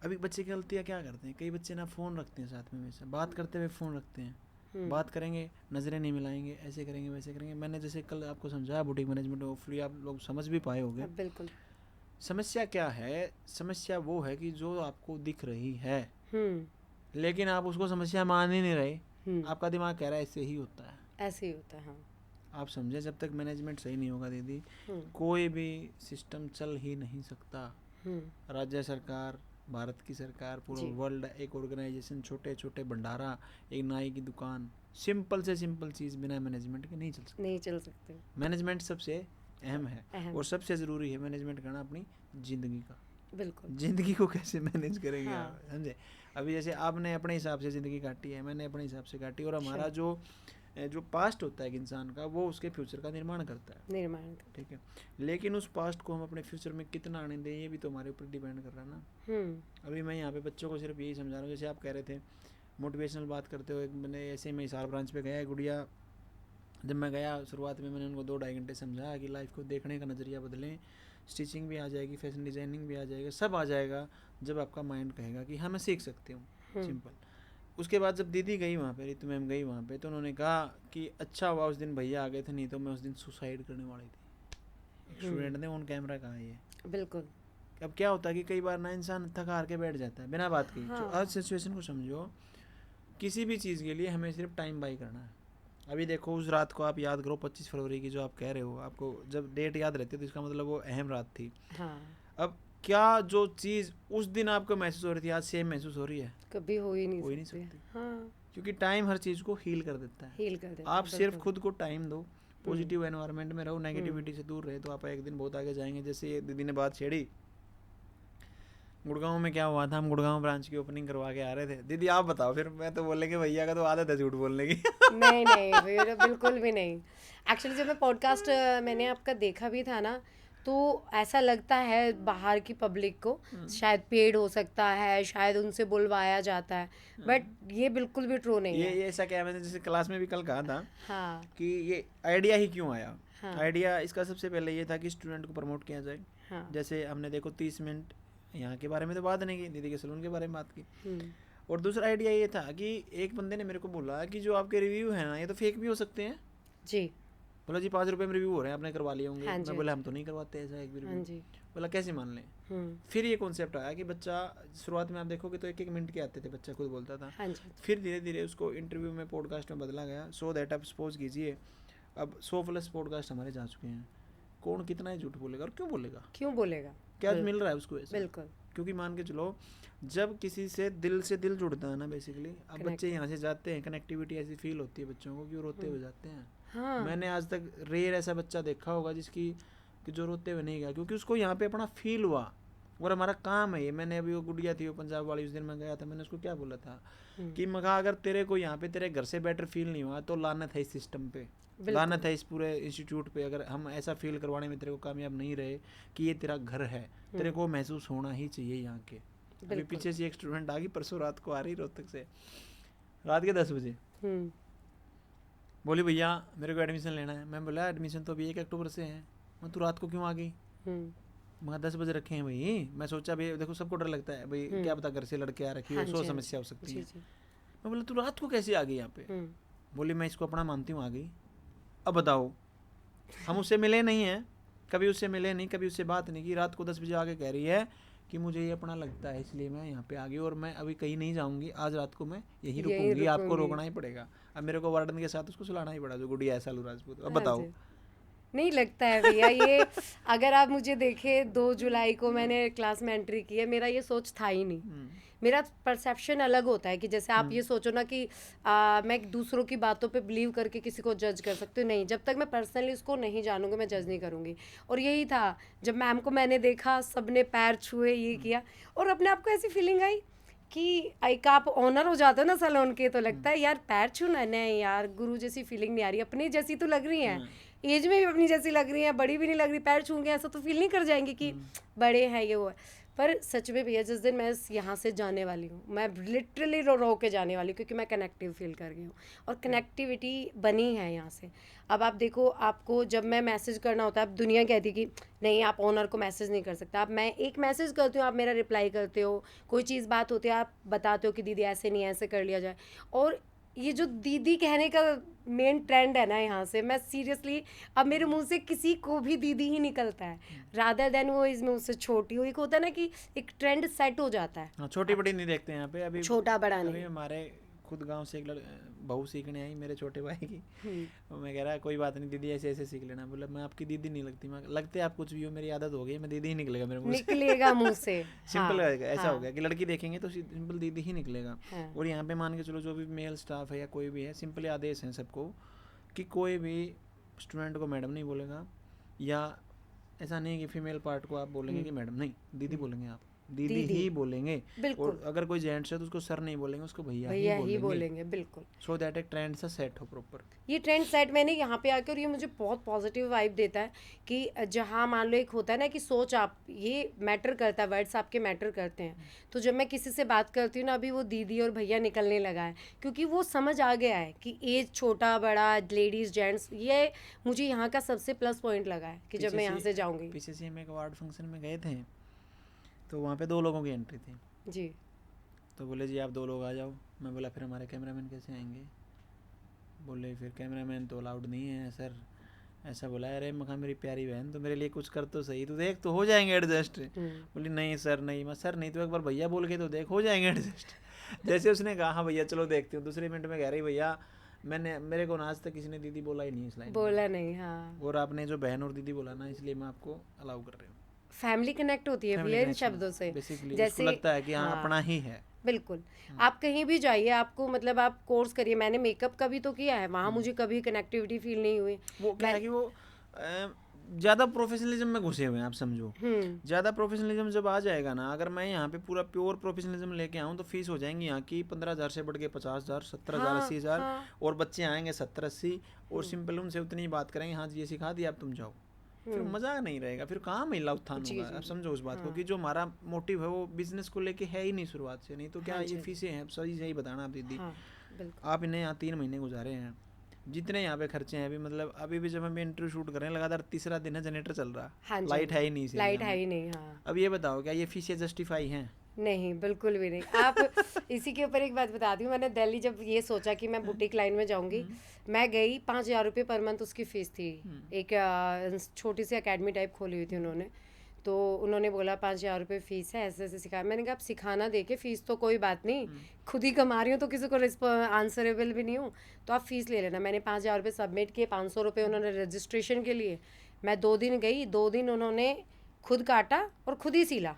अभी बच्चे की गलतियाँ क्या करते हैं, कई बच्चे ना फ़ोन रखते हैं साथ में, हमेशा बात करते हुए फ़ोन रखते हैं, बात करेंगे नज़रें नहीं मिलाएंगे, ऐसे करेंगे वैसे करेंगे। मैंने जैसे कल आपको समझाया बुटीक मैनेजमेंट, होपफुली आप लोग समझ भी पाए होंगे। बिल्कुल। समस्या क्या है, समस्या वो है कि जो आपको दिख रही है लेकिन आप उसको समस्या मान ही नहीं रहे, आपका दिमाग कह रहा है ऐसे ही होता है, ऐसे ही होता है। हाँ, आप समझे। जब तक मैनेजमेंट सही नहीं होगा दीदी, कोई भी सिस्टम चल ही नहीं सकता। राज्य सरकार, भारत की सरकार, पूरा वर्ल्ड, एक ऑर्गेनाइजेशन, छोटे छोटे भंडारा, एक नाई की दुकान, सिंपल से सिंपल चीज़ बिना मैनेजमेंट के नहीं चल सकते। मैनेजमेंट सबसे अहम है और सबसे ज़रूरी है मैनेजमेंट करना अपनी ज़िंदगी का। बिल्कुल। ज़िंदगी को कैसे मैनेज करेंगे आप, समझे। अभी जैसे आपने अपने हिसाब से ज़िंदगी काटी है, मैंने अपने हिसाब से काटी, और हमारा जो पास्ट होता है एक इंसान का, वो उसके फ्यूचर का निर्माण करता है, ठीक है। लेकिन उस पास्ट को हम अपने फ्यूचर में कितना आने दें, ये भी तो हमारे ऊपर डिपेंड कर रहा है ना। अभी मैं यहाँ पे बच्चों को सिर्फ यही समझा रहा हूँ, जैसे आप कह रहे थे मोटिवेशनल बात करते हो, मैंने ऐसे मैं हिसार ब्रांच पे गया, गुड़िया जब मैं गया शुरुआत में मैंने उनको 2-2.5 घंटे समझाया कि लाइफ को देखने का नज़रिया बदलें, स्टिचिंग भी आ जाएगी, फैशन डिज़ाइनिंग भी आ जाएगा, सब आ जाएगा जब आपका माइंड कहेगा कि हाँ मैं सीख सकती हूँ, सिंपल। उसके बाद जब दीदी गई वहाँ पे, रितु मैम गई वहाँ पे, तो उन्होंने कहा कि अच्छा हुआ उस दिन भैया आ गए थे, नहीं तो मैं उस दिन सुसाइड करने वाली थी। स्टूडेंट ने ऑन कैमरा कहा ये, बिल्कुल। अब क्या होता है कि कई बार ना इंसान थक हार के बैठ जाता है बिना बात की। तो हाँ। हर सिचुएशन को समझो, किसी भी चीज़ के लिए हमें सिर्फ टाइम बाई करना है। अभी देखो उस रात को आप याद करो 25 फरवरी की जो आप कह रहे हो, आपको जब डेट याद रहती है तो इसका मतलब वो अहम रात थी। हाँ, अब क्या जो चीज़ उस दिन आपको महसूस हो रही थी आज सेम महसूस हो रही है? कभी हो ही हो ही नहीं नहीं सकती। सकती, हाँ, क्योंकि टाइम हर चीज़ को हील कर देता है। हील कर देता आप है, सिर्फ बिल्कुल। खुद को टाइम दो, पॉजिटिव एनवायरनमेंट में रहो, हम्म, नेगेटिविटी से दूर रहे, तो आप एक दिन बहुत आगे जाएंगे। जैसे ये दीदी ने बात छेड़ी, गुड़गांव में क्या हुआ था, हम गुड़गांव ब्रांच की ओपनिंग करवा के आ रहे थे। दीदी आप बताओ, फिर मैं तो बोलेंगे भैया का तो आदत है झूठ बोलने की। नहीं नहीं भैया, बिल्कुल भी नहीं। एक्चुअली जब मैं पॉडकास्ट मैंने आपका देखा भी था ना, तो ऐसा लगता है बाहर की पब्लिक को शायद पेड हो सकता है, शायद उनसे बुलवाया जाता है, बट ये बिल्कुल भी ट्रू नहीं है। ये ऐसा क्या है, मैंने जैसे क्लास में भी कल कहा था हाँ, कि ये आइडिया ही क्यों आया। हाँ, आइडिया इसका सबसे पहले ये था कि स्टूडेंट को प्रमोट किया जाए। हाँ। जैसे हमने देखो 30 मिनट यहाँ के बारे में तो बात नहीं की, दीदी के सलून के बारे में बात की। हम्म, और दूसरा आइडिया ये था कि एक बंदे ने मेरे को बोला कि जो आपके रिव्यू है ना ये तो फेक भी हो सकते हैं। जी। बोला जी 5 रुपये में रिव्यू हो रहे हैं, आपने करवा लिए होंगे। हाँ जी, मैं हाँ बोला जी, हम तो नहीं करवाते ऐसा एक भी हाँ रिव्यू। जी। बोला कैसे मान लें। हम्म, फिर ये कॉन्सेप्ट आया कि बच्चा शुरुआत में आप देखोगे तो 1-1 मिनट के आते थे, बच्चा खुद बोलता था। हाँ जी, फिर धीरे धीरे उसको इंटरव्यू में पॉडकास्ट में बदला गया। सो दैट आप सपोज कीजिए अब 100+ पॉडकास्ट हमारे जा चुके हैं। कौन कितना ही झूठ बोलेगा और क्यों बोलेगा, क्यों बोलेगा। क्या मिल रहा है उसको ऐसा। बिल्कुल। क्योंकि मान के चलो जब किसी से दिल जुड़ता है ना बेसिकली, अब बच्चे यहाँ से जाते हैं, कनेक्टिविटी ऐसी फील होती है बच्चों को कि वो रोते हुए जाते हैं। हाँ, मैंने आज तक रेयर ऐसा बच्चा देखा होगा जिसकी कि जो रोते हुए नहीं गया, क्योंकि उसको यहाँ पे अपना फील हुआ। और हमारा काम है ये। मैंने अभी वो गुड़िया थी वो पंजाब वाली, उस दिन मैं गया था, मैंने उसको क्या बोला था कि मगा अगर तेरे को यहाँ पे तेरे घर से बेटर फील नहीं हुआ तो लानत है इस सिस्टम पे, लानत है इस पूरे इंस्टीट्यूट पे। अगर हम ऐसा फील करवाने में तेरे को कामयाब नहीं रहे कि ये तेरा घर है, तेरे को महसूस होना ही चाहिए यहाँ के। अभी पीछे से एक स्टूडेंट आ गई परसों रात को, आ रही रोहतक से, रात के 10 बजे बोली भैया मेरे को एडमिशन लेना है। मैं बोला एडमिशन तो अभी 1 अक्टूबर से है। मैं तू रात को क्यों आ गई। मगर 10 बजे रखे हैं भाई। मैं सोचा भाई देखो सबको डर लगता है भाई, क्या पता घर से लड़के आ रखी हो, 100 समस्या हो सकती है। मैं बोला तू रात को कैसे आ गई यहाँ पे। बोली मैं इसको अपना मानती हूँ आ गई। अब बताओ, हम उससे मिले नहीं हैं, कभी उससे मिले नहीं, कभी उससे बात नहीं की, रात को 10 बजे आके कह रही है कि मुझे ये अपना लगता है इसलिए मैं यहाँ पे आ गई और मैं अभी कहीं नहीं जाऊँगी, आज रात को मैं यहीं रुकूंगी, आपको रोकना ही पड़ेगा। अब मेरे को वार्डन के साथ उसको सुलाना ही पड़ा, जो गुड़िया है सालू राजपूत। अब बताओ। नहीं लगता है भैया ये। अगर आप मुझे देखें 2 जुलाई को मैंने क्लास में एंट्री की है, मेरा ये सोच था ही नहीं। मेरा परसेप्शन अलग होता है कि जैसे आप ये सोचो ना कि मैं दूसरों की बातों पे बिलीव करके किसी को जज कर सकती हूँ, नहीं, जब तक मैं पर्सनली उसको नहीं जानूंगी मैं जज नहीं करूँगी। और यही था, जब मैम को मैंने देखा, सबने पैर छुए, ये किया, और अपने आप को ऐसी फीलिंग आई कि एक आप ऑनर हो जाते हो ना सैलून के, तो लगता है यार पैर छूना, नहीं यार गुरु जैसी फीलिंग नहीं आ रही, अपनी जैसी तो लग रही हैं, एज में भी अपनी जैसी लग रही है, बड़ी भी नहीं लग रही, पैर छूंगे ऐसा तो फील नहीं कर जाएंगे कि बड़े हैं ये वो है। पर सच में भैया जिस दिन मैं यहाँ से जाने वाली हूँ, मैं लिटरली रो के जाने वाली हूँ, क्योंकि मैं कनेक्टिव फील कर गई हूँ और कनेक्टिविटी बनी है यहाँ से। अब आप देखो, आपको जब मैं मैसेज करना होता है, अब दुनिया कहती कि नहीं आप ओनर को मैसेज नहीं कर सकता, अब मैं एक मैसेज करती हूँ, आप मेरा रिप्लाई करते हो, कोई चीज़ बात होती है आप बताते हो कि दीदी ऐसे नहीं ऐसे कर लिया जाए। और ये जो दीदी कहने का मेन ट्रेंड है ना यहाँ से, मैं सीरियसली अब मेरे मुंह से किसी को भी दीदी ही निकलता है, रादर देन वो इस मुझसे छोटी हो। एक होता है ना कि एक ट्रेंड सेट हो जाता है, छोटी बड़ी नहीं देखते यहाँ पे। अभी छोटा बड़ा नहीं। अभी हमारे खुद गांव से एक बहू सीखने आई मेरे छोटे भाई की, मैं कह रहा कोई बात नहीं दीदी ऐसे ऐसे सीख लेना। बोला मैं आपकी दीदी नहीं लगती। मैं लगते आप कुछ भी हो, मेरी आदत हो गई, मैं दीदी ही निकलेगा मेरे मुंह से, निकलेगा मुंह से। सिंपल ऐसा हो गया कि लड़की देखेंगे तो सिंपल दीदी ही निकलेगा। और यहाँ पे मान के चलो जो भी मेल स्टाफ है या कोई भी है, सिंपली आदेश है सबको कि कोई भी स्टूडेंट को मैडम नहीं बोलेगा, या ऐसा नहीं कि फीमेल पार्ट को आप बोलेंगे कि मैडम, नहीं दीदी बोलेंगे, आप दीदी ही बोलेंगे। और अगर कोई जेंट्स है तो उसको सर नहीं बोलेंगे, उसको भैया ही बोलेंगे। बिल्कुल, सो दैट एक ट्रेंड सा सेट हो प्रॉपर। ये ट्रेंड सेट मैंने यहाँ पे आकर, और ये मुझे बहुत पॉजिटिव वाइब देता है कि जहाँ मान लो एक होता है ना कि सोच, आप ये मैटर करता है, वर्ड्स आपके मैटर करते हैं। तो जब मैं किसी से बात करती हूँ ना, अभी वो दीदी और भैया निकलने लगा है, क्योंकि वो समझ आ गया है कि एज छोटा बड़ा, लेडीज़ जेंट्स, ये मुझे यहाँ का सबसे प्लस पॉइंट लगा है कि जब मैं यहाँ से जाऊँगी। पीछे से हम एक अवार्ड फंक्शन में गए थे, तो वहाँ पे 2 लोगों की एंट्री थी जी। तो बोले जी आप 2 लोग आ जाओ। मैं बोला फिर हमारे कैमरामैन कैसे आएंगे। बोले फिर कैमरामैन तो अलाउड नहीं है सर, ऐसा बोला, अरे मैं कहा मेरी प्यारी बहन तो मेरे लिए कुछ कर तो सही, तू देख तो हो जाएंगे एडजस्ट। बोली नहीं सर नहीं, मैं सर नहीं तो एक बार भैया बोल के तो देख, हो जाएंगे एडजस्ट। जैसे उसने कहा हाँ भैया चलो देखते हो, दूसरे मिनट में कह रही भैया मैंने, मेरे को आज तक किसी ने दीदी बोला ही नहीं इस लाइन बोला नहीं, हाँ। और आपने जो बहन और दीदी बोला ना, इसलिए मैं आपको अलाउ कर रही हूँ। फैमिली कनेक्ट होती है भैया इन शब्दों से, बेसिकली उसको जैसे लगता है कि हाँ अपना ही है। बिल्कुल। आप कहीं भी जाइए, आपको मतलब आप कोर्स करिए, मैंने मेकअप का भी तो किया है, वहाँ मुझे कभी कनेक्टिविटी फील नहीं हुई। वो क्या है कि वो ज़्यादा प्रोफेशनलिज्म में घुसे हुए हैं, आप समझो। ज़्यादा प्रोफेशनलिज्म जब आ जाएगा ना, अगर मैं यहाँ पे पूरा प्योर प्रोफेशनलिज्म लेके आऊँ तो फीस हो जाएंगी यहाँ की 15,000 से बढ़ के 50,000, 70,000, 80,000। और बच्चे आएंगे 70-80 और सिंपल उनसे उतनी ही बात करेंगे, हाँ जी ये सिखा दिया अब तुम जाओ। फिर मजा नहीं रहेगा, फिर कहाँ महिला उत्थान होगा। आप समझो उस बात को कि जो हमारा मोटिव है वो बिजनेस को लेके है ही नहीं शुरुआत से। नहीं तो क्या ये फीसें हैं, सही बताना आप दीदी। आप इन्हें यहाँ 3 महीने गुजारे हैं, जितने यहाँ पे खर्चे हैं अभी, मतलब अभी भी जब हम इंटरव्यू शूट कर रहे हैं लगातार तीसरा दिन है, जनरेटर चल रहा, लाइट है ही नहीं, लाइट है ही नहीं। हाँ, अब ये बताओ क्या ये फीसें जस्टिफाई हैं? नहीं, बिल्कुल भी नहीं। आप इसी के ऊपर एक बात बता दी, मैंने दिल्ली जब ये सोचा कि मैं बुटीक लाइन में जाऊंगी, मैं गई, 5,000 रुपये पर मंथ उसकी फ़ीस थी। एक छोटी सी एकेडमी टाइप खोली हुई थी उन्होंने, तो उन्होंने बोला 5,000 रुपये फ़ीस है, ऐसे ऐसे सिखाया। मैंने कहा आप सिखाना देके, फ़ीस तो कोई बात नहीं, खुद ही कमा रही हूँ तो किसी को आंसरेबल भी नहीं हूँ, तो आप फ़ीस ले लेना। मैंने 5,000 रुपये सबमिट किए, 500 रुपये उन्होंने रजिस्ट्रेशन के लिए। मैं 2 दिन गई, 2 दिन उन्होंने खुद काटा और खुद ही सिला।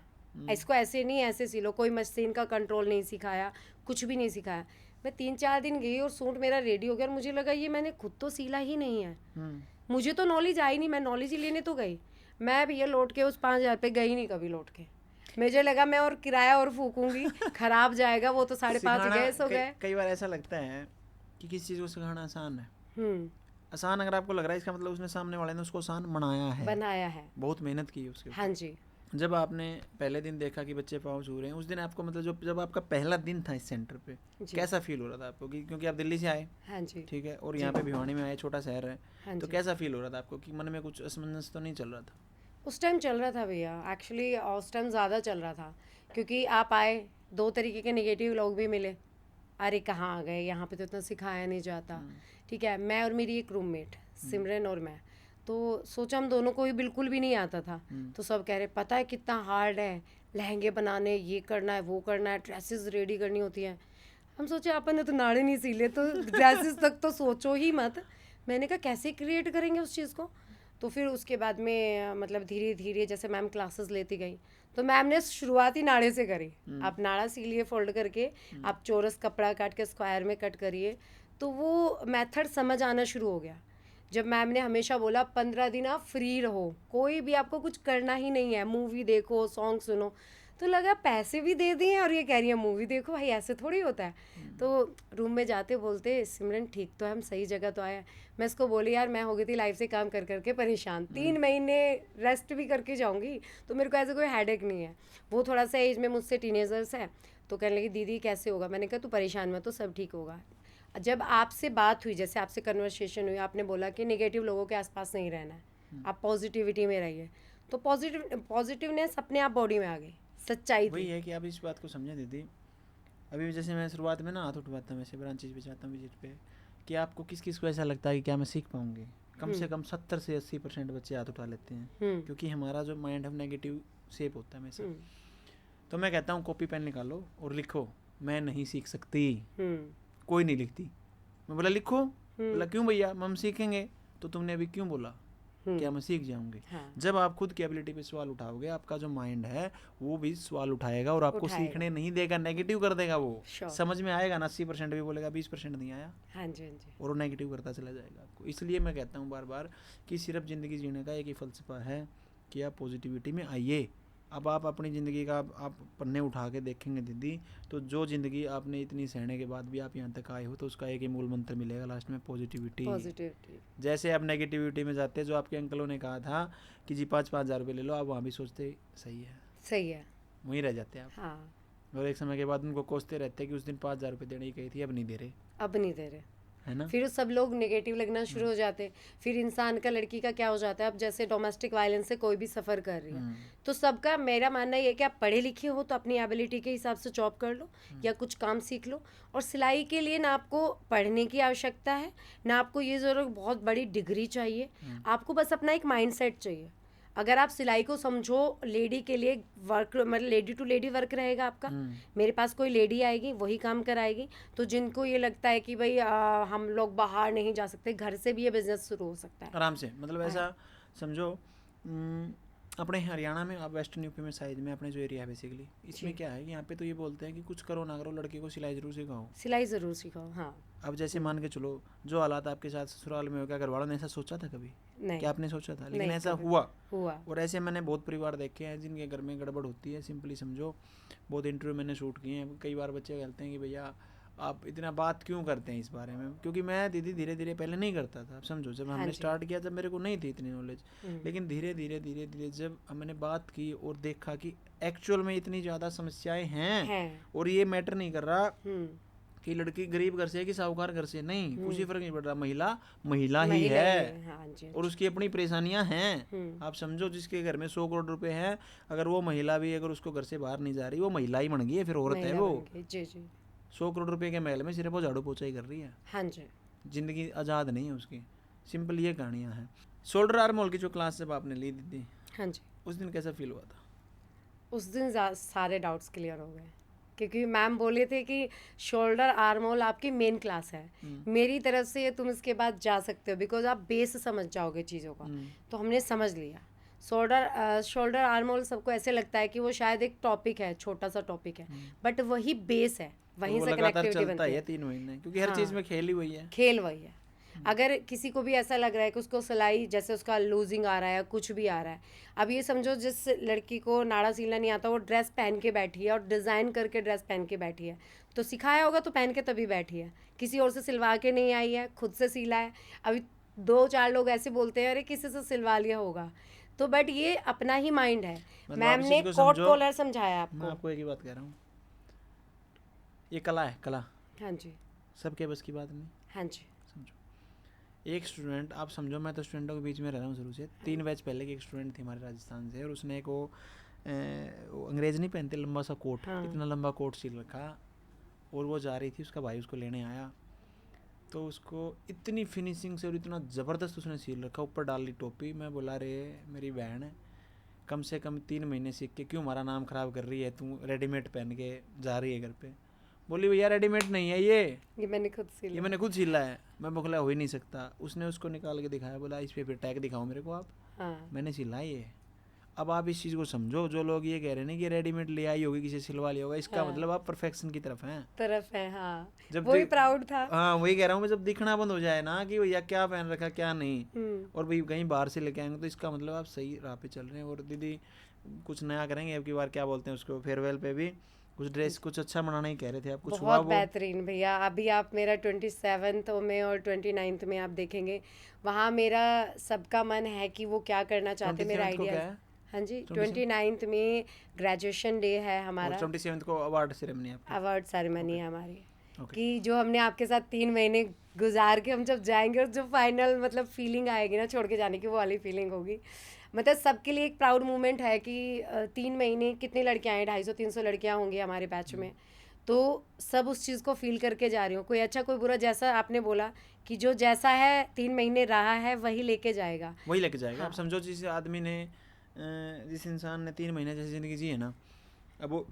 इसको ऐसे नहीं ऐसे सिलो, कोई मशीन का कंट्रोल नहीं सिखाया, कुछ भी नहीं सिखाया। मैं 3-4 दिन गई और सूट मेरा रेडी हो गया और मुझे लगा ये मैंने खुद तो सिला ही नहीं है, मुझे तो नॉलेज आई नहीं, मैं नॉलेज ही लेने तो गई। मैं भैया लौट के उस 5,000 पे गई नहीं कभी लौट के। मुझे लगा मैं और किराया और फूकूंगी, खराब जाएगा, वो तो 5.5 गैस हो गए। कई बार ऐसा लगता है कि किसी चीज़ को सिखाना आसान है। आसान अगर आपको लग रहा है, इसका मतलब उसने सामने वाले ने उसको आसान बनाया है, बहुत मेहनत की है उसके। हाँ जी। जब आपने पहले दिन देखा कि बच्चे पाँव छू रहे हैं, उस दिन आपको मतलब जब आपका पहला दिन था इस सेंटर पे, कैसा फील हो रहा था आपको? क्योंकि आप दिल्ली से आए, हाँ जी, ठीक है, और यहाँ पे भिवानी में आए, छोटा शहर है, हाँ, तो कैसा फील हो रहा था आपको कि मन में कुछ असमंजस तो नहीं चल रहा था? उस टाइम चल रहा था भैया, एक्चुअली उस टाइम ज़्यादा चल रहा था, क्योंकि आप आए, 2 तरीके के नेगेटिव लोग भी मिले, अरे कहाँ आ गए, यहाँ पे तो इतना सिखाया नहीं जाता। ठीक है, मैं और मेरी एक रूममेट सिमरन और मैं, तो सोचा हम दोनों को ही बिल्कुल भी नहीं आता था, तो सब कह रहे पता है कितना हार्ड है, लहंगे बनाने, ये करना है वो करना है, ड्रेसेस रेडी करनी होती हैं। हम सोचे अपन ने तो नाड़े नहीं सीले, तो ड्रेसेस तक तो सोचो ही मत। मैंने कहा कैसे क्रिएट करेंगे उस चीज़ को। तो फिर उसके बाद में मतलब धीरे धीरे जैसे मैम क्लासेस लेती गई, तो मैम ने शुरुआत ही नाड़े से करी। आप नाड़ा सीलिए फोल्ड करके, आप चौरस कपड़ा काट के स्क्वायर में कट करिए, तो वो मेथड समझ आना शुरू हो गया। जब मैम ने हमेशा बोला 15 दिन आप फ्री रहो, कोई भी आपको कुछ करना ही नहीं है, मूवी देखो, सॉन्ग सुनो, तो लगा पैसे भी दे दिए और ये कह रही है मूवी देखो, भाई ऐसे थोड़ी होता है। तो रूम में जाते बोलते सिमरन ठीक तो है, हम सही जगह तो आए। मैं इसको बोली यार मैं हो गई थी लाइफ से काम कर करके परेशान, 3 महीने रेस्ट भी करके जाऊँगी तो मेरे को ऐसे कोई हेडेक नहीं है। वो थोड़ा सा एज में मुझसे टीनेजर्स है, तो कहने लगी दीदी कैसे होगा। मैंने कहा तू परेशान मत, तो सब ठीक होगा। जब आपसे बात हुई, जैसे आपसे कन्वर्सेशन हुई, आपने बोला कि नेगेटिव लोगों के आसपास नहीं रहना है, आप पॉजिटिविटी में रहिए, तो पॉजिटिवनेस अपने आप बॉडी में आ गई, सच्चाई थी। वही है कि आप इस बात को समझे दीदी। अभी जैसे मैं शुरुआत में ना हाथ उठवाता हूँ, वैसे ब्रांचेज पे जाता हूँ विजिट पे, कि आपको किस किस को ऐसा लगता है कि क्या मैं सीख पाऊँगी? कम से कम 70 से 80% बच्चे हाथ उठा लेते हैं, क्योंकि हमारा जो माइंड है नेगेटिव शेप होता है हमेशा। तो मैं कहता हूँ कॉपी पेन निकालो और लिखो मैं नहीं सीख सकती। कोई नहीं लिखती। मैं बोला लिखो, बोला क्यों भैया, हम सीखेंगे। तो तुमने अभी क्यों बोला क्या मैं सीख जाऊंगी? हाँ। जब आप खुद की एबिलिटी पे सवाल उठाओगे, आपका जो माइंड है वो भी सवाल उठाएगा और आपको सीखने नहीं देगा, नेगेटिव कर देगा। वो समझ में आएगा ना, 80% भी बोलेगा, 20% नहीं आया, हाँ जी, हाँ जी, और वो नेगेटिव करता चला जाएगा आपको। इसलिए मैं कहता हूँ बार बार कि सिर्फ ज़िंदगी जीने का एक ही फ़लसफ़ा है कि आप पॉजिटिविटी में आइए। अब आप अपनी ज़िंदगी का आप पन्ने उठा के देखेंगे दीदी, तो जो ज़िंदगी आपने इतनी सहने के बाद भी आप यहाँ तक आए हो, तो उसका एक ही मूल मंत्र मिलेगा लास्ट में, पॉजिटिविटी। जैसे आप नेगेटिविटी में जाते, जो आपके अंकलों ने कहा था कि जी 5-5 हज़ार रुपये ले लो, आप वहाँ भी सोचते सही है, वहीं रह जाते आप। हाँ। और एक समय के बाद उनको कोसते रहते कि उस दिन 5 हज़ार रुपये देने ही कही थी, अब नहीं दे रहे। है ना। फिर सब लोग नेगेटिव लगना शुरू हो जाते हैं। फिर इंसान का, लड़की का क्या हो जाता है, अब जैसे डोमेस्टिक वायलेंस से कोई भी सफ़र कर रही है तो सबका, मेरा मानना ये है कि आप पढ़े लिखे हो तो अपनी एबिलिटी के हिसाब से जॉब कर लो या कुछ काम सीख लो। और सिलाई के लिए ना आपको पढ़ने की आवश्यकता है, ना आपको ये ज़रूर बहुत बड़ी डिग्री चाहिए, आपको बस अपना एक माइंडसेट चाहिए। अगर आप सिलाई को समझो लेडी के लिए वर्क, मतलब लेडी टू लेडी वर्क रहेगा आपका, मेरे पास कोई लेडी आएगी वही काम कराएगी। तो जिनको ये लगता है कि भाई हम लोग बाहर नहीं जा सकते, घर से भी ये बिजनेस शुरू हो सकता है आराम से। मतलब ऐसा समझो, अपने हरियाणा में, आप वेस्टर्न यूपी में साइड में अपने जो एरिया है बेसिकली, इसमें क्या है कि यहाँ पे तो ये बोलते हैं कि कुछ करो ना करो, लड़के को सिलाई जरूर सिखाओ, सिलाई ज़रूर सिखाओ। हाँ, अब जैसे मान के चलो जो हालात आपके साथ ससुराल में हो गया, घर वालों ने ऐसा सोचा था कभी? नहीं, क्या आपने सोचा था? लेकिन नहीं, ऐसा कभी हुआ। और ऐसे मैंने बहुत परिवार देखे हैं जिनके घर में गड़बड़ होती है। सिंपली समझो, बहुत इंटरव्यू मैंने शूट किए हैं, कई बार बच्चे कहते हैं कि भैया आप इतना बात क्यों करते हैं इस बारे में, क्योंकि मैं दीदी धीरे धीरे पहले नहीं करता था। आप समझो, जब हमने स्टार्ट किया जब मेरे को नहीं थी इतनी नॉलेज, लेकिन धीरे धीरे जब मैंने बात की और देखा कि एक्चुअल में इतनी ज़्यादा समस्याएं हैं और ये मैटर नहीं कर रहा कि लड़की गरीब घर से है कि साहूकार घर से, नहीं, कुछ ही फर्क नहीं पड़ रहा, महिला ही है। हाँ जी, और उसकी अपनी परेशानियां हैं। आप समझो, जिसके घर में 100 करोड़ रुपए हैं, अगर वो महिला भी, अगर उसको घर से बाहर नहीं जा रही, वो महिला ही बन गई है, फिर औरत है वो। जी जी। 100 करोड़ रुपए के महल में सिर्फ वो झाड़ू पोछा ही कर रही है। हाँ जी, जिंदगी आज़ाद नहीं है उसकी। सिंपल ये कहानियाँ हैं। शोल्डर आर्म होल की जो क्लास जब आपने ली थी, हाँ जी, उस दिन कैसा फील हुआ था? उस दिन सारे डाउट्स क्लियर हो गए, क्योंकि मैम बोले थे कि शोल्डर आर्म होल आपकी मेन क्लास है, मेरी तरफ से ये तुम इसके बाद जा सकते हो, बिकॉज आप बेस समझ जाओगे चीज़ों का। तो हमने समझ लिया। शोल्डर आर्म होल सबको ऐसे लगता है कि वो शायद एक टॉपिक है, छोटा सा टॉपिक है, बट वही बेस है, वहीं से कनेक्टिविटी बनती है। 3 महीने, क्योंकि हर चीज़ में खेल ही वही है। खेल वही है। अगर किसी को भी ऐसा लग रहा है कि उसको सिलाई, जैसे उसका लूजिंग आ रहा है, कुछ भी आ रहा है, अब ये समझो जिस लड़की को नाड़ा सिलना नहीं आता, वो ड्रेस पहन के बैठी है और डिज़ाइन करके ड्रेस पहन के बैठी है, तो सिखाया होगा तो पहन के तभी बैठी है, किसी और से सिलवा के नहीं आई है, खुद से सिला है। अभी 2-4 लोग ऐसे बोलते हैं अरे किसी से सिलवा लिया होगा, तो बट ये अपना ही माइंड है। मैम ने कोट कॉलर समझाया आपको। मैं आपको एक ही बात कह रहा हूँ, ये कला है, कला। हाँ जी, सबके बस की बात नहीं। हाँ जी, समझो, एक स्टूडेंट, आप समझो, मैं तो स्टूडेंटों के बीच में रह रहा हूँ शुरू से। 3 बैच पहले की एक स्टूडेंट थी हमारे राजस्थान से, और उसने एक वो अंग्रेज नहीं पहनते, लंबा सा कोट, इतना लंबा कोट सिल रखा, और वो जा रही थी, उसका भाई उसको लेने आया, तो उसको इतनी फिनिशिंग से और इतना ज़बरदस्त उसने सिल रखा, ऊपर डाल ली टोपी। मैं बोला, रे मेरी बहन है, कम से कम 3 महीने सीख के क्यों हमारा नाम ख़राब कर रही है, तू रेडीमेड पहन के जा रही है घर पे। बोली भैया रेडीमेड नहीं है ये मैंने खुद सिला, ये मैंने खुद सिला है। मैं बोला हो ही नहीं सकता। उसने उसको निकाल के दिखाया, बोला इस पे टैग दिखाओ मेरे को आप। मैंने सिला ये। अब आप इस चीज़ को समझो, जो लोग ये कह रहे हैं कि रेडीमेड ले आई होगी, किसी सिलवा लिया होगा, इसका मतलब आप परफेक्शन की तरफ हैं। हाँ, जब वही प्राउड था। हाँ, वही कह रहा हूँ मैं, जब दिखना बंद हो जाए ना कि भैया क्या पहन रखा क्या नहीं, और भाई कहीं बाहर से लेके आएंगे, तो इसका मतलब आप सही राह पे चल रहे हैं। और दीदी कुछ नया करेंगे अब की बार, क्या बोलते हैं उसको, फेयरवेल पे भी कुछ ड्रेस कुछ अच्छा बनाना ही कह रहे थे आप, कुछ हुआ? बहुत बेहतरीन भैया। अभी आप मेरा 27 में और 29 में आप देखेंगे, वहाँ मेरा सबका मन है कि वो क्या करना चाहते, मेरा आइडिया। हाँ जी, 29 में ग्रेजुएशन डे है हमारा, 27 को अवार्ड सेरेमनी है हमारी, कि जो हमने आपके साथ 3 महीने गुजार के हम जब जाएंगे, और जो फाइनल मतलब फीलिंग आएगी ना छोड़ के जाने की, वो वाली फीलिंग होगी। मतलब सबके लिए एक प्राउड मोमेंट है कि 3 महीने कितनी लड़कियां हैं, 250-300 लड़कियां होंगी हमारे बैच में, तो सब उस चीज़ को फील करके जा रही हूँ। कोई अच्छा कोई बुरा, जैसा आपने बोला कि जो जैसा है 3 महीने रहा है वही लेके जाएगा, वही लेके जाएगा। आप समझो, जिस आदमी ने, जिस इंसान ने 3 महीने जैसी ज़िंदगी जी है ना, अब वो,